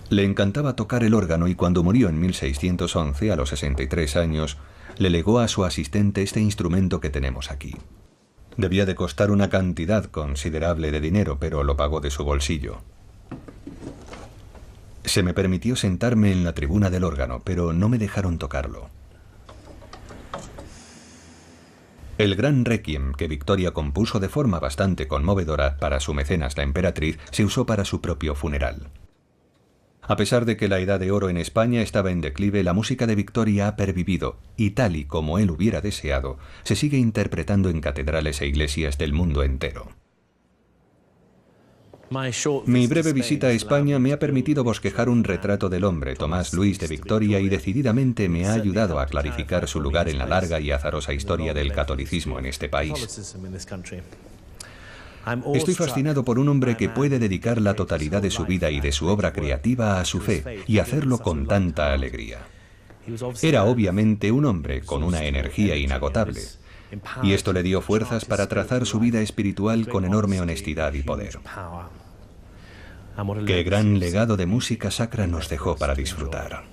Le encantaba tocar el órgano y cuando murió en 1611, a los 63 años, le legó a su asistente este instrumento que tenemos aquí. Debía de costar una cantidad considerable de dinero, pero lo pagó de su bolsillo. Se me permitió sentarme en la tribuna del órgano, pero no me dejaron tocarlo. El gran requiem que Victoria compuso de forma bastante conmovedora para su mecenas la emperatriz se usó para su propio funeral. A pesar de que la Edad de Oro en España estaba en declive, la música de Victoria ha pervivido y tal y como él hubiera deseado, se sigue interpretando en catedrales e iglesias del mundo entero. Mi breve visita a España me ha permitido bosquejar un retrato del hombre, Tomás Luis de Victoria, y decididamente me ha ayudado a clarificar su lugar en la larga y azarosa historia del catolicismo en este país. Estoy fascinado por un hombre que puede dedicar la totalidad de su vida y de su obra creativa a su fe y hacerlo con tanta alegría. Era obviamente un hombre con una energía inagotable, y esto le dio fuerzas para trazar su vida espiritual con enorme honestidad y poder. Qué gran legado de música sacra nos dejó para disfrutar.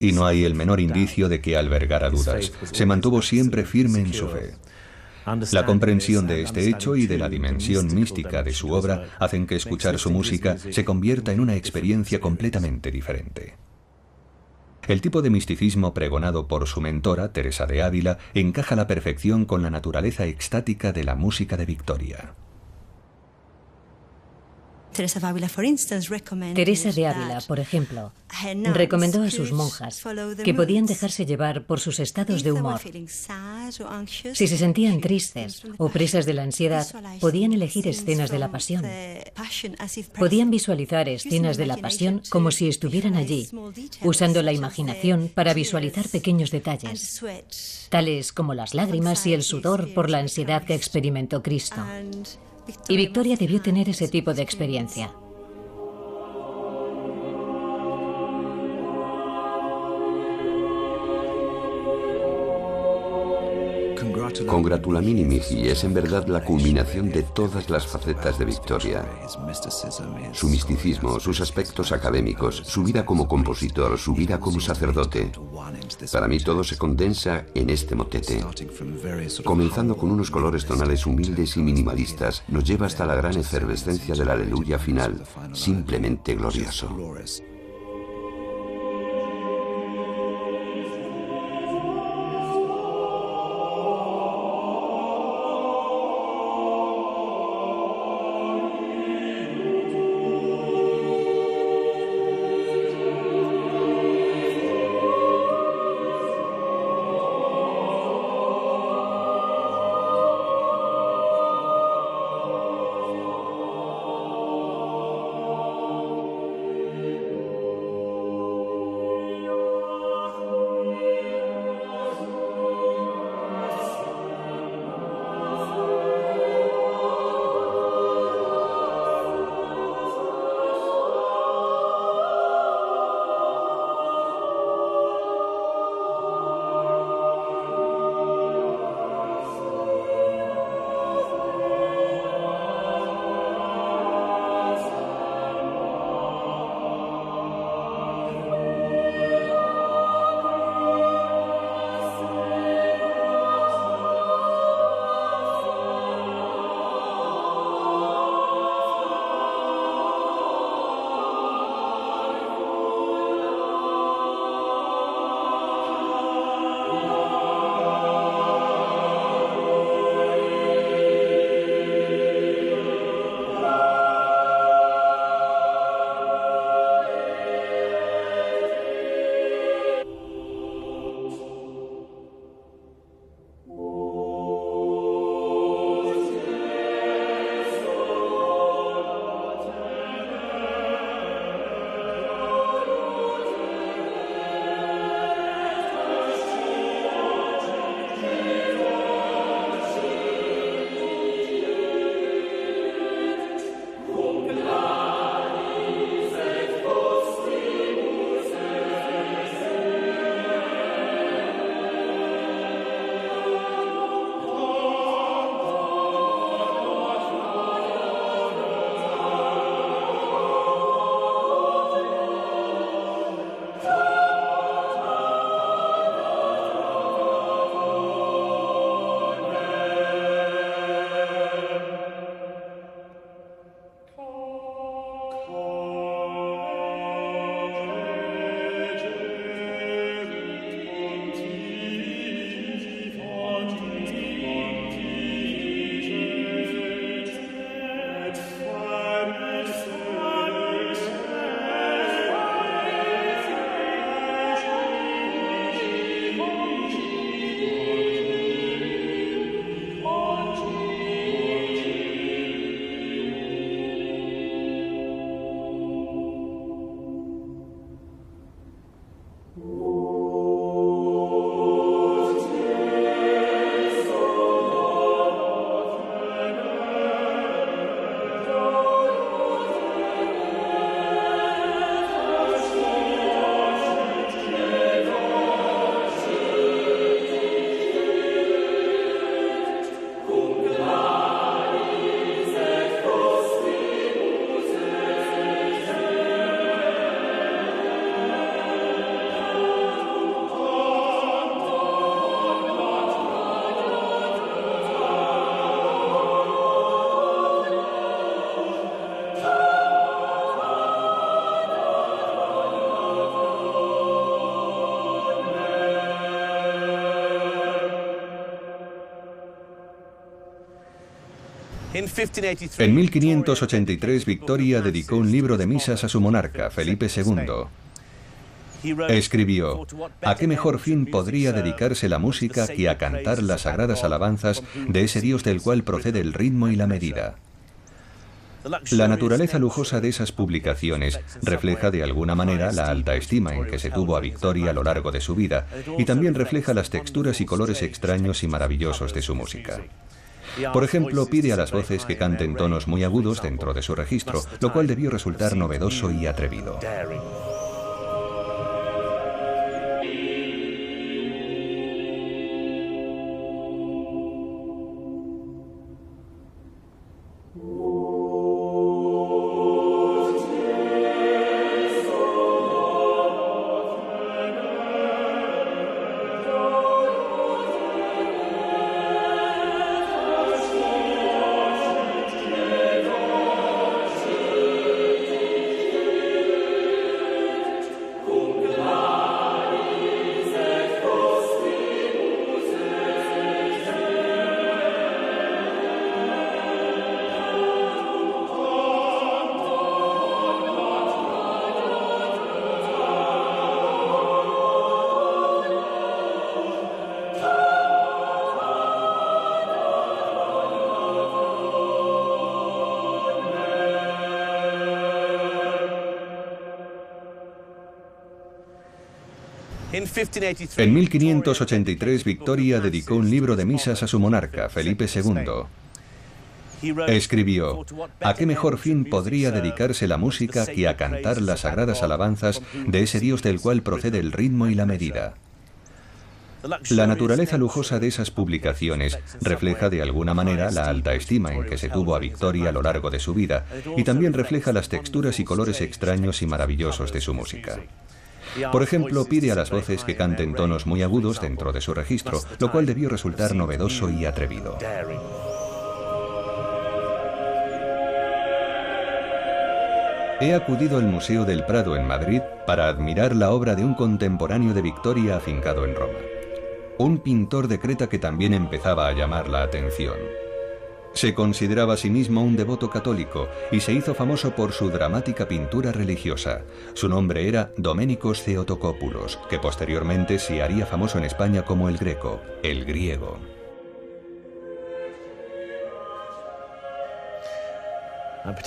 Y no hay el menor indicio de que albergara dudas. Se mantuvo siempre firme en su fe. La comprensión de este hecho y de la dimensión mística de su obra hacen que escuchar su música se convierta en una experiencia completamente diferente. El tipo de misticismo pregonado por su mentora, Teresa de Ávila, encaja a la perfección con la naturaleza extática de la música de Victoria. Teresa de Ávila, por ejemplo, recomendó a sus monjas que podían dejarse llevar por sus estados de humor. Si se sentían tristes o presas de la ansiedad, podían elegir escenas de la pasión. Podían visualizar escenas de la pasión como si estuvieran allí, usando la imaginación para visualizar pequeños detalles, tales como las lágrimas y el sudor por la ansiedad que experimentó Cristo. Y Victoria debió tener ese tipo de experiencia. Congratulamini mihi es en verdad la culminación de todas las facetas de Victoria. Su misticismo, sus aspectos académicos, su vida como compositor, su vida como sacerdote. Para mí todo se condensa en este motete. Comenzando con unos colores tonales humildes y minimalistas, nos lleva hasta la gran efervescencia del aleluya final, simplemente glorioso. En 1583, Victoria dedicó un libro de misas a su monarca, Felipe II. Escribió: ¿a qué mejor fin podría dedicarse la música que a cantar las sagradas alabanzas de ese Dios del cual procede el ritmo y la medida? La naturaleza lujosa de esas publicaciones refleja de alguna manera la alta estima en que se tuvo a Victoria a lo largo de su vida, y también refleja las texturas y colores extraños y maravillosos de su música. Por ejemplo, pide a las voces que canten tonos muy agudos dentro de su registro, lo cual debió resultar novedoso y atrevido. En 1583, Victoria dedicó un libro de misas a su monarca, Felipe II. Escribió: ¿a qué mejor fin podría dedicarse la música que a cantar las sagradas alabanzas de ese Dios del cual procede el ritmo y la medida? La naturaleza lujosa de esas publicaciones refleja de alguna manera la alta estima en que se tuvo a Victoria a lo largo de su vida, y también refleja las texturas y colores extraños y maravillosos de su música. Por ejemplo, pide a las voces que canten tonos muy agudos dentro de su registro, lo cual debió resultar novedoso y atrevido. He acudido al Museo del Prado en Madrid para admirar la obra de un contemporáneo de Victoria afincado en Roma. Un pintor de Creta que también empezaba a llamar la atención. Se consideraba a sí mismo un devoto católico y se hizo famoso por su dramática pintura religiosa. Su nombre era Doménicos Theotokopoulos, que posteriormente se haría famoso en España como el Greco, el griego.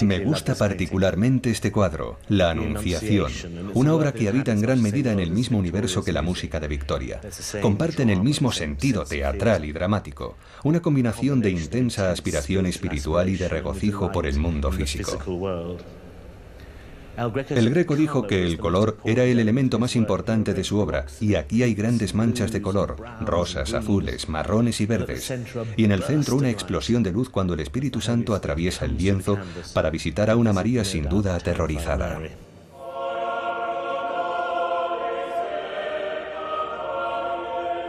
Me gusta particularmente este cuadro, La Anunciación, una obra que habita en gran medida en el mismo universo que la música de Victoria. Comparten el mismo sentido teatral y dramático, una combinación de intensa aspiración espiritual y de regocijo por el mundo físico. El Greco dijo que el color era el elemento más importante de su obra, y aquí hay grandes manchas de color, rosas, azules, marrones y verdes, y en el centro una explosión de luz cuando el Espíritu Santo atraviesa el lienzo para visitar a una María sin duda aterrorizada.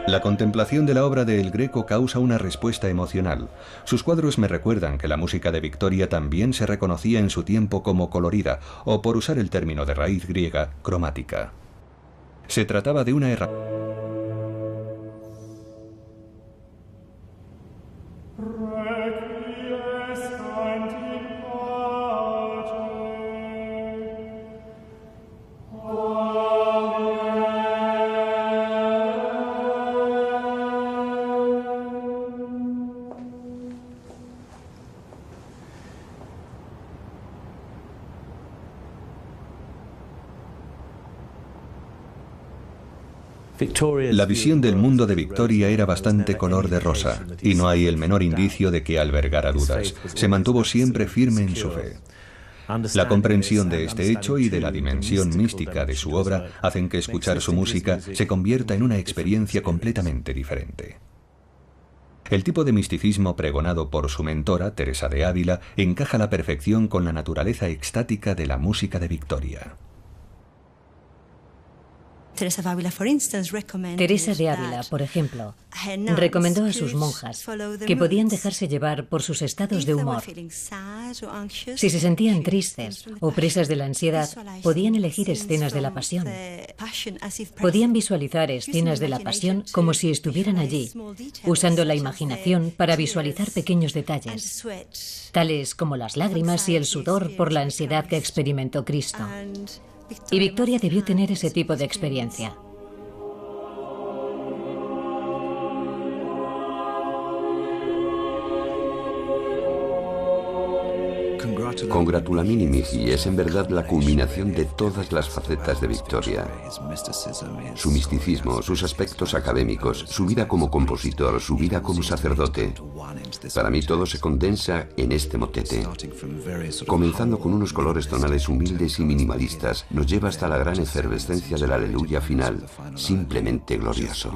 La contemplación de la obra de El Greco causa una respuesta emocional. Sus cuadros me recuerdan que la música de Victoria también se reconocía en su tiempo como colorida, o por usar el término de raíz griega, cromática. Se trataba de una herramienta. La visión del mundo de Victoria era bastante color de rosa, y no hay el menor indicio de que albergara dudas. Se mantuvo siempre firme en su fe. La comprensión de este hecho y de la dimensión mística de su obra hacen que escuchar su música se convierta en una experiencia completamente diferente. El tipo de misticismo pregonado por su mentora, Teresa de Ávila, encaja a la perfección con la naturaleza extática de la música de Victoria. Teresa de Ávila, por ejemplo, recomendó a sus monjas que podían dejarse llevar por sus estados de humor. Si se sentían tristes o presas de la ansiedad, podían elegir escenas de la pasión. Podían visualizar escenas de la pasión como si estuvieran allí, usando la imaginación para visualizar pequeños detalles, tales como las lágrimas y el sudor por la ansiedad que experimentó Cristo. Y Victoria debió tener ese tipo de experiencia. Congratulamini Mihi es en verdad la culminación de todas las facetas de Victoria. Su misticismo, sus aspectos académicos, su vida como compositor, su vida como sacerdote. Para mí todo se condensa en este motete. Comenzando con unos colores tonales humildes y minimalistas, nos lleva hasta la gran efervescencia del aleluya final, simplemente glorioso.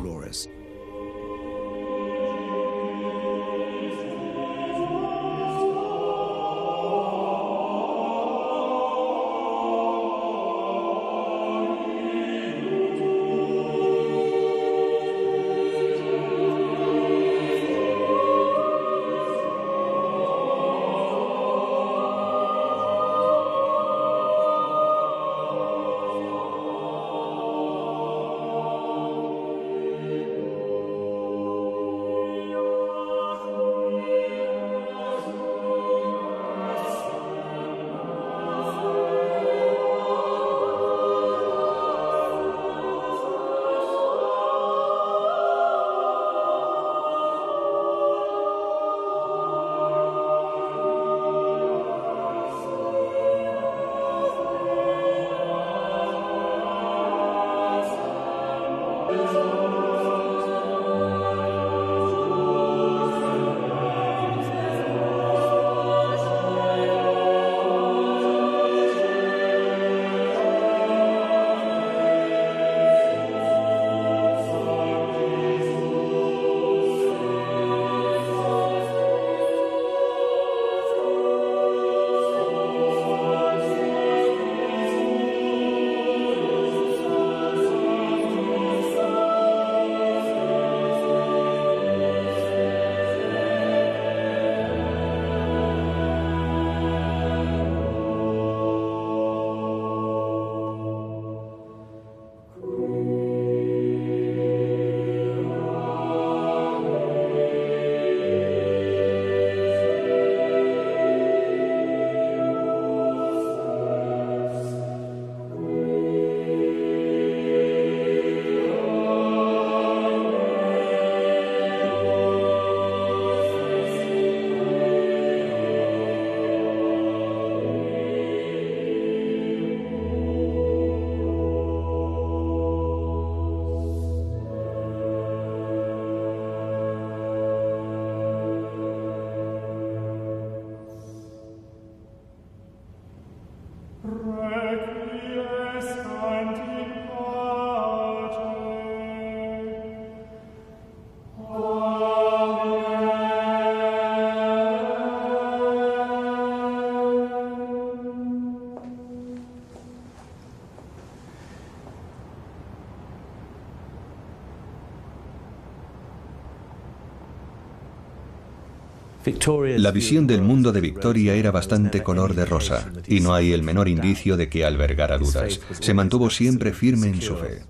La visión del mundo de Victoria era bastante color de rosa, y no hay el menor indicio de que albergara dudas. Se mantuvo siempre firme en su fe.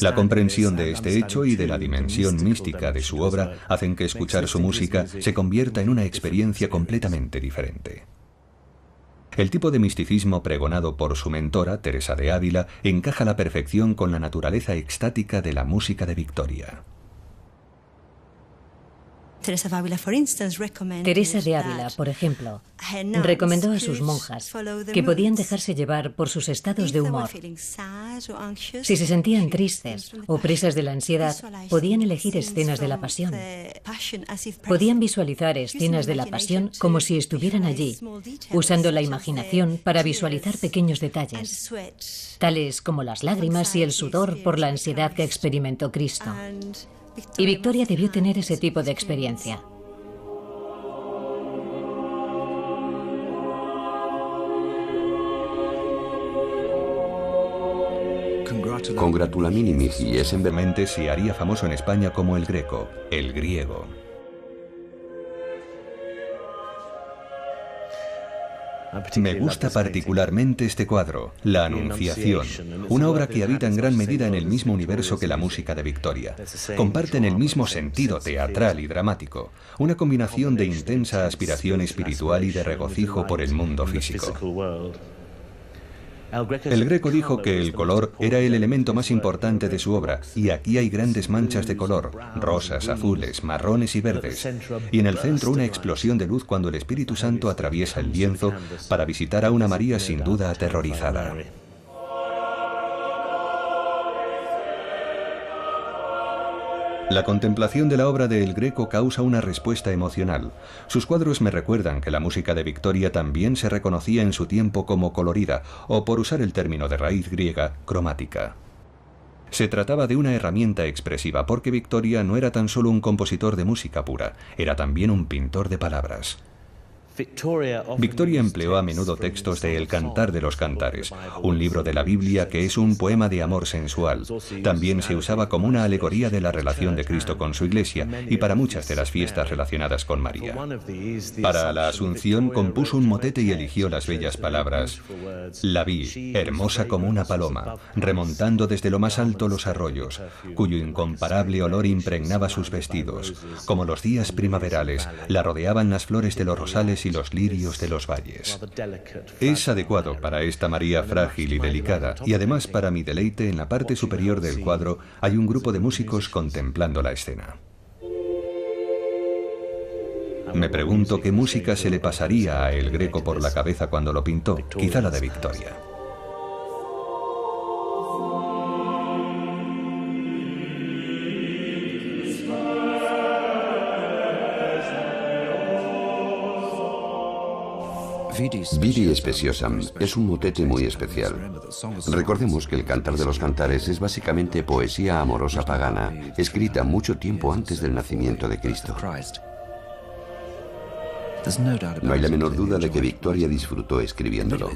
La comprensión de este hecho y de la dimensión mística de su obra hacen que escuchar su música se convierta en una experiencia completamente diferente. El tipo de misticismo pregonado por su mentora, Teresa de Ávila, encaja a la perfección con la naturaleza extática de la música de Victoria. Teresa de Ávila, por ejemplo, recomendó a sus monjas que podían dejarse llevar por sus estados de humor. Si se sentían tristes o presas de la ansiedad, podían elegir escenas de la pasión. Podían visualizar escenas de la pasión como si estuvieran allí, usando la imaginación para visualizar pequeños detalles, tales como las lágrimas y el sudor por la ansiedad que experimentó Cristo. Y Victoria debió tener ese tipo de experiencia. Congratulamini mihi es en verdad Se haría famoso en España como el Greco, el griego. Me gusta particularmente este cuadro, La Anunciación, una obra que habita en gran medida en el mismo universo que la música de Victoria. Comparten el mismo sentido teatral y dramático, una combinación de intensa aspiración espiritual y de regocijo por el mundo físico. El Greco dijo que el color era el elemento más importante de su obra, y aquí hay grandes manchas de color, rosas, azules, marrones y verdes, y en el centro una explosión de luz cuando el Espíritu Santo atraviesa el lienzo para visitar a una María sin duda aterrorizada. La contemplación de la obra de El Greco causa una respuesta emocional. Sus cuadros me recuerdan que la música de Victoria también se reconocía en su tiempo como colorida, o por usar el término de raíz griega, cromática. Se trataba de una herramienta expresiva porque Victoria no era tan solo un compositor de música pura, era también un pintor de palabras. Victoria empleó a menudo textos de El Cantar de los Cantares, un libro de la Biblia que es un poema de amor sensual. También se usaba como una alegoría de la relación de Cristo con su Iglesia y para muchas de las fiestas relacionadas con María. Para la Asunción compuso un motete y eligió las bellas palabras: la vi, hermosa como una paloma, remontando desde lo más alto los arroyos, cuyo incomparable olor impregnaba sus vestidos. Como los días primaverales, la rodeaban las flores de los rosales y los lirios de los valles. Es adecuado para esta María frágil y delicada, y además para mi deleite, en la parte superior del cuadro hay un grupo de músicos contemplando la escena. Me pregunto qué música se le pasaría a El Greco por la cabeza cuando lo pintó, quizá la de Victoria. Vidi Speciosam es un motete muy especial. Recordemos que el Cantar de los Cantares es básicamente poesía amorosa pagana, escrita mucho tiempo antes del nacimiento de Cristo. No hay la menor duda de que Victoria disfrutó escribiéndolo.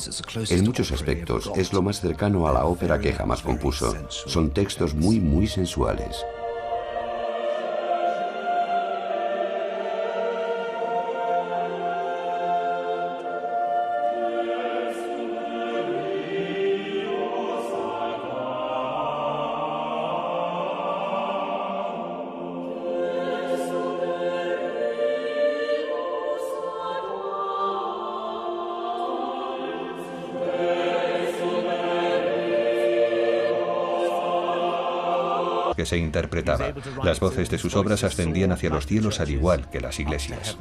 En muchos aspectos es lo más cercano a la ópera que jamás compuso. Son textos muy sensuales. Que se interpretaba. Las voces de sus obras ascendían hacia los cielos al igual que las iglesias.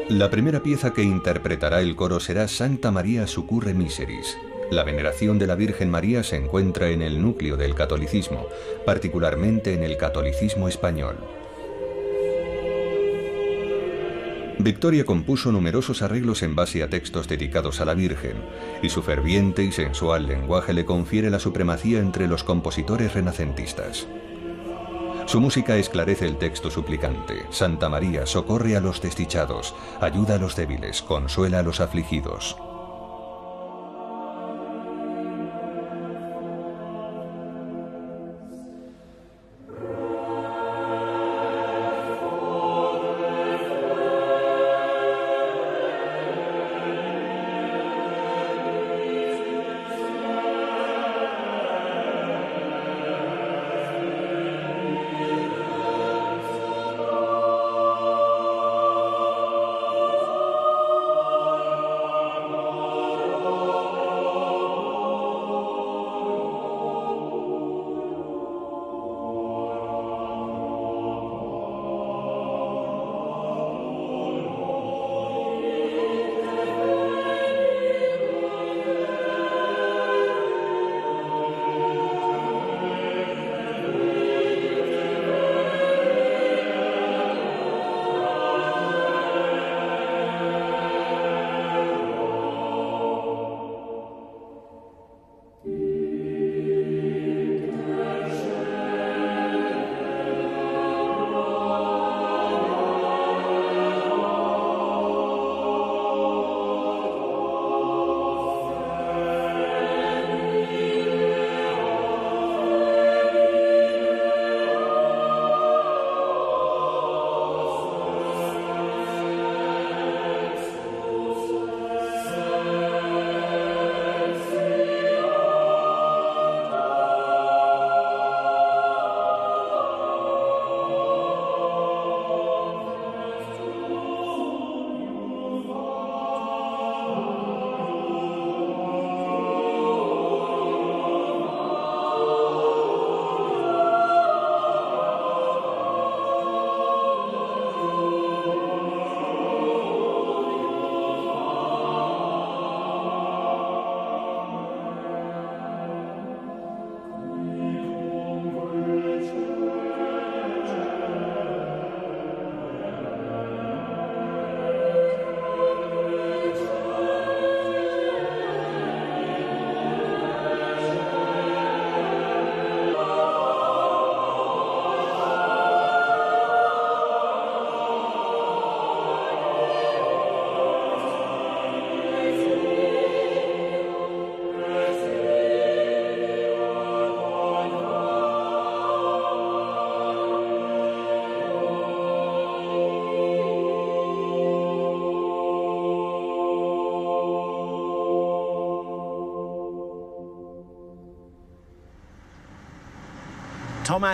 La primera pieza que interpretará el coro será Sancta Maria Succurre Miseris. La veneración de la Virgen María se encuentra en el núcleo del catolicismo, particularmente en el catolicismo español. Victoria compuso numerosos arreglos en base a textos dedicados a la Virgen, y su ferviente y sensual lenguaje le confiere la supremacía entre los compositores renacentistas. Su música esclarece el texto suplicante: Santa María, socorre a los desdichados, ayuda a los débiles, consuela a los afligidos.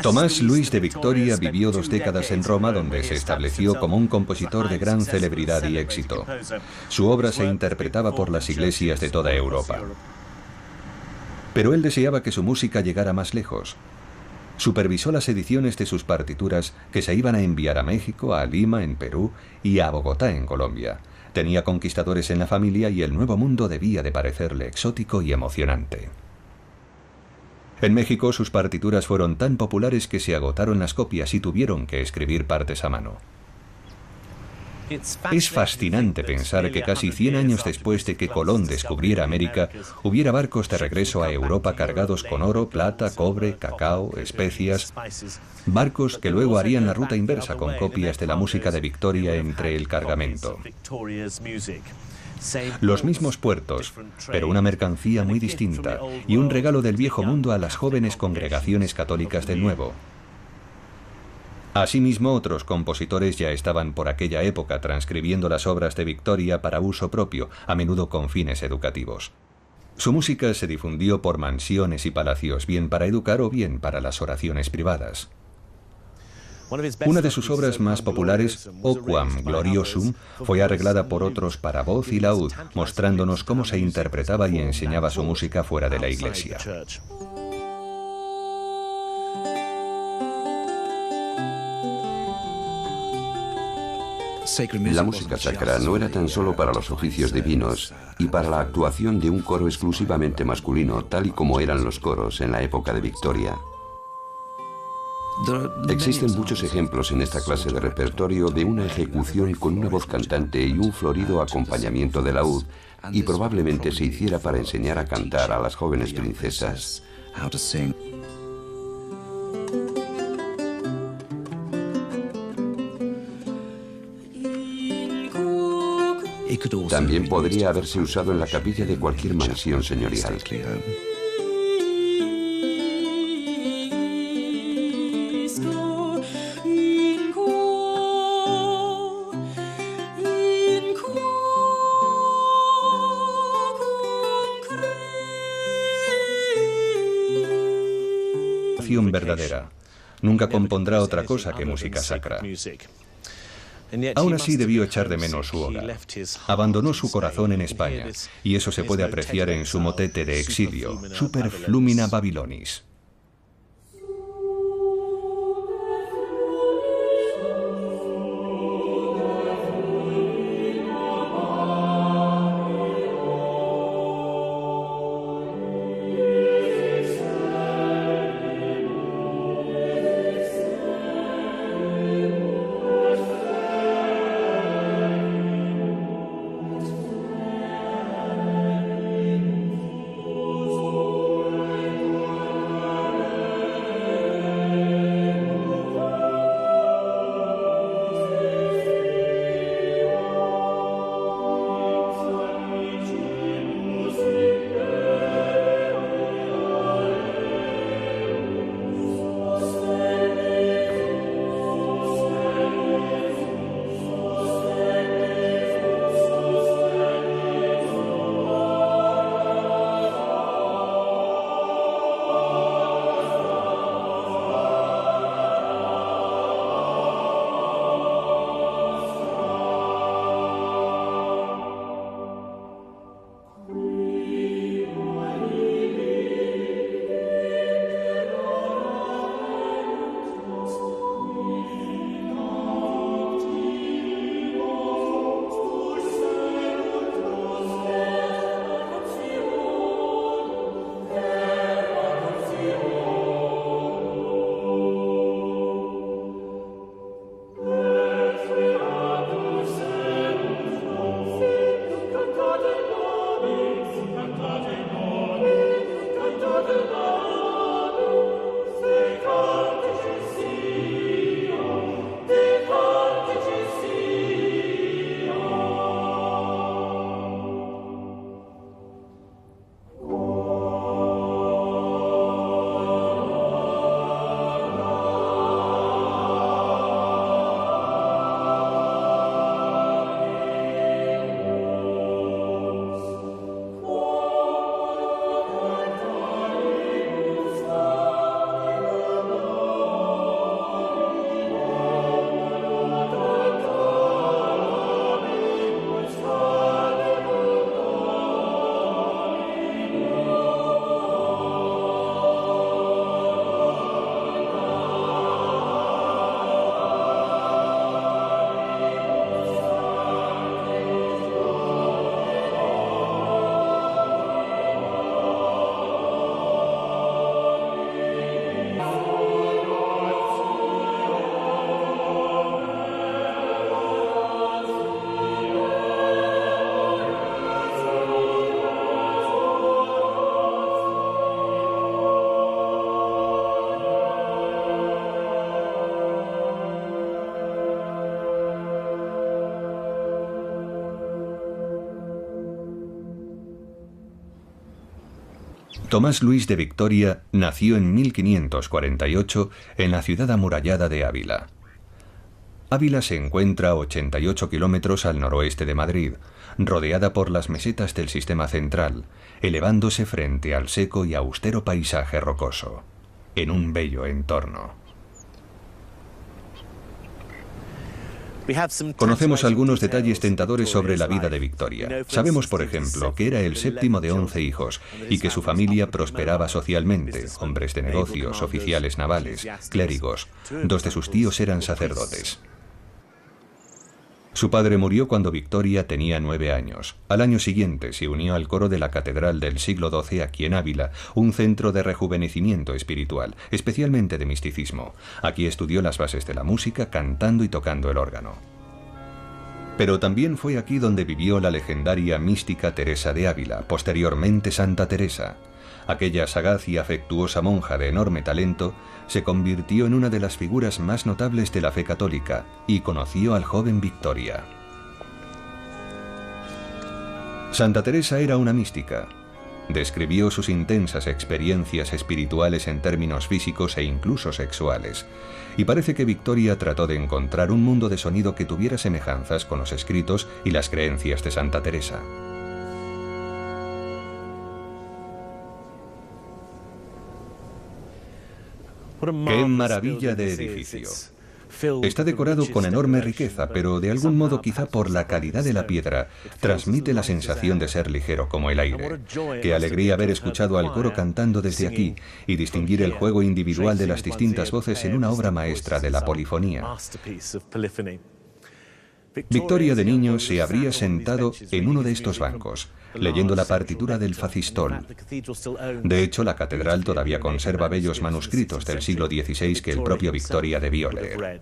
Tomás Luis de Victoria vivió 2 décadas en Roma, donde se estableció como un compositor de gran celebridad y éxito. Su obra se interpretaba por las iglesias de toda Europa. Pero él deseaba que su música llegara más lejos. Supervisó las ediciones de sus partituras que se iban a enviar a México, a Lima, en Perú, y a Bogotá, en Colombia. Tenía conquistadores en la familia y el Nuevo Mundo debía de parecerle exótico y emocionante. En México sus partituras fueron tan populares que se agotaron las copias y tuvieron que escribir partes a mano. Es fascinante pensar que casi 100 años después de que Colón descubriera América, hubiera barcos de regreso a Europa cargados con oro, plata, cobre, cacao, especias, barcos que luego harían la ruta inversa con copias de la música de Victoria entre el cargamento. Los mismos puertos, pero una mercancía muy distinta y un regalo del viejo mundo a las jóvenes congregaciones católicas del Nuevo. Asimismo, otros compositores ya estaban por aquella época transcribiendo las obras de Victoria para uso propio, a menudo con fines educativos. Su música se difundió por mansiones y palacios, bien para educar o bien para las oraciones privadas. Una de sus obras más populares, O Quam Gloriosum, fue arreglada por otros para voz y laúd, mostrándonos cómo se interpretaba y enseñaba su música fuera de la iglesia. La música sacra no era tan solo para los oficios divinos y para la actuación de un coro exclusivamente masculino, tal y como eran los coros en la época de Victoria. Existen muchos ejemplos en esta clase de repertorio de una ejecución con una voz cantante y un florido acompañamiento de laúd, y probablemente se hiciera para enseñar a cantar a las jóvenes princesas. También podría haberse usado en la capilla de cualquier mansión señorial. Verdadera. Nunca compondrá otra cosa que música sacra. Aún así debió echar de menos su hogar. Abandonó su corazón en España, y eso se puede apreciar en su motete de exilio, Super Flumina Babylonis. Tomás Luis de Victoria nació en 1548 en la ciudad amurallada de Ávila. Ávila se encuentra a 88 kilómetros al noroeste de Madrid, rodeada por las mesetas del Sistema Central, elevándose frente al seco y austero paisaje rocoso, en un bello entorno. Conocemos algunos detalles tentadores sobre la vida de Victoria. Sabemos, por ejemplo, que era el séptimo de 11 hijos y que su familia prosperaba socialmente, hombres de negocios, oficiales navales, clérigos. 2 de sus tíos eran sacerdotes. Su padre murió cuando Victoria tenía 9 años. Al año siguiente se unió al coro de la Catedral del siglo XII aquí en Ávila, un centro de rejuvenecimiento espiritual, especialmente de misticismo. Aquí estudió las bases de la música, cantando y tocando el órgano. Pero también fue aquí donde vivió la legendaria mística Teresa de Ávila, posteriormente Santa Teresa. Aquella sagaz y afectuosa monja de enorme talento se convirtió en una de las figuras más notables de la fe católica y conoció al joven Victoria. Santa Teresa era una mística. Describió sus intensas experiencias espirituales en términos físicos e incluso sexuales, y parece que Victoria trató de encontrar un mundo de sonido que tuviera semejanzas con los escritos y las creencias de Santa Teresa. ¡Qué maravilla de edificio! Está decorado con enorme riqueza, pero de algún modo, quizá por la calidad de la piedra, transmite la sensación de ser ligero como el aire. Qué alegría haber escuchado al coro cantando desde aquí y distinguir el juego individual de las distintas voces en una obra maestra de la polifonía. Victoria de niño se habría sentado en uno de estos bancos, leyendo la partitura del Facistol. De hecho, la catedral todavía conserva bellos manuscritos del siglo XVI que el propio Victoria debió leer.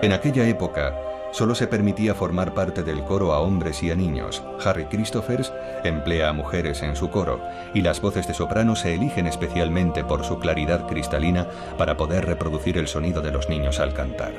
En aquella época, solo se permitía formar parte del coro a hombres y a niños. Harry Christophers emplea a mujeres en su coro, y las voces de soprano se eligen especialmente por su claridad cristalina para poder reproducir el sonido de los niños al cantar.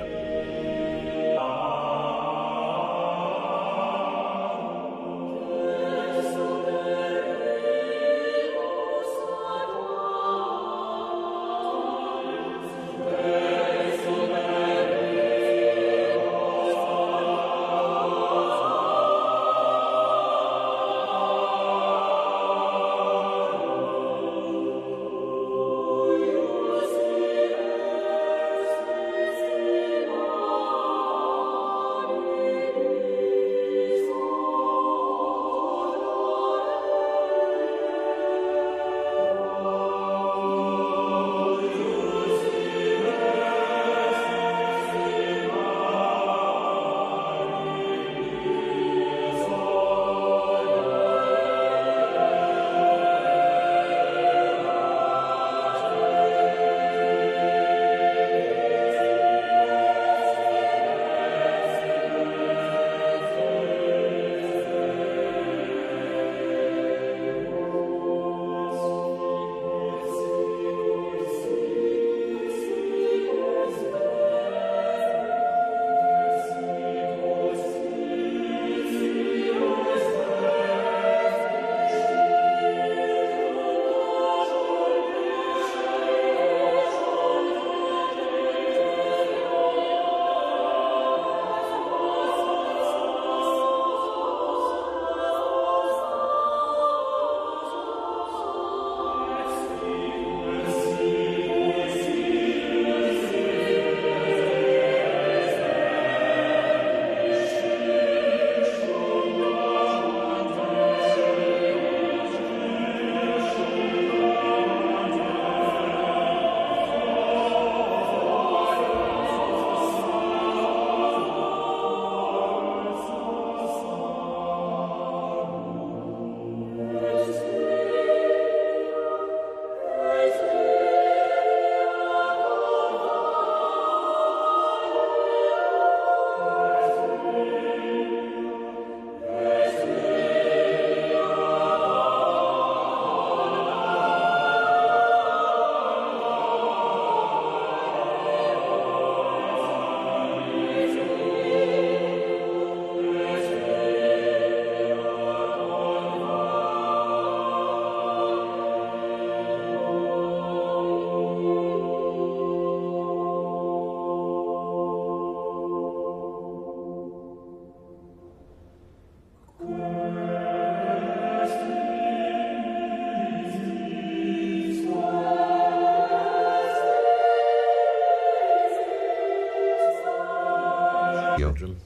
edificio,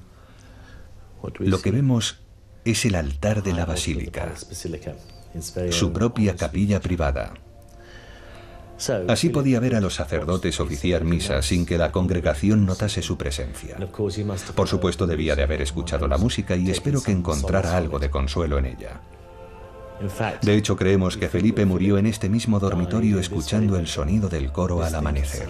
lo que vemos es el altar de la basílica, su propia capilla privada. Así podía ver a los sacerdotes oficiar misa sin que la congregación notase su presencia. Por supuesto, debía de haber escuchado la música y espero que encontrara algo de consuelo en ella. De hecho, creemos que Felipe murió en este mismo dormitorio escuchando el sonido del coro al amanecer.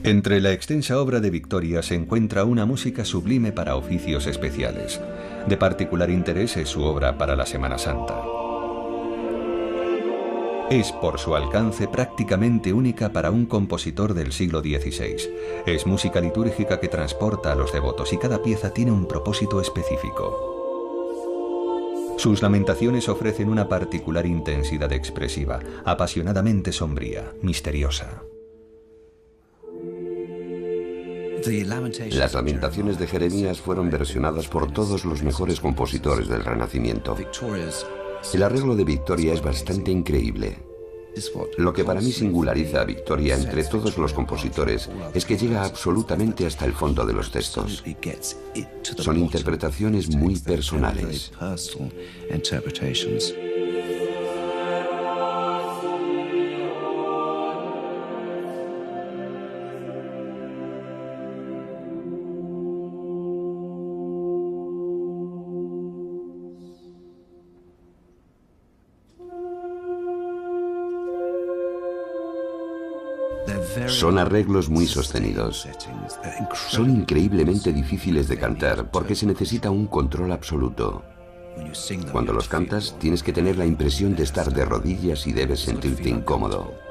Entre la extensa obra de Victoria se encuentra una música sublime para oficios especiales. De particular interés es su obra para la Semana Santa. Es por su alcance prácticamente única para un compositor del siglo XVI. Es música litúrgica que transporta a los devotos y cada pieza tiene un propósito específico. Sus lamentaciones ofrecen una particular intensidad expresiva, apasionadamente sombría, misteriosa. Las Lamentaciones de Jeremías fueron versionadas por todos los mejores compositores del Renacimiento. El arreglo de Victoria es bastante increíble. Lo que para mí singulariza a Victoria entre todos los compositores es que llega absolutamente hasta el fondo de los textos. Son interpretaciones muy personales. Son arreglos muy sostenidos. Son increíblemente difíciles de cantar porque se necesita un control absoluto. Cuando los cantas, tienes que tener la impresión de estar de rodillas y debes sentirte incómodo.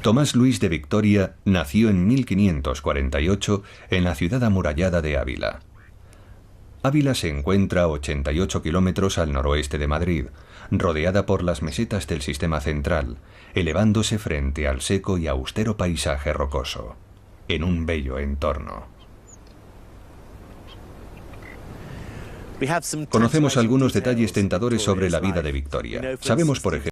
Tomás Luis de Victoria nació en 1548 en la ciudad amurallada de Ávila. Ávila se encuentra a 88 kilómetros al noroeste de Madrid, rodeada por las mesetas del Sistema Central, elevándose frente al seco y austero paisaje rocoso, en un bello entorno. Conocemos algunos detalles tentadores sobre la vida de Victoria. Sabemos, por ejemplo,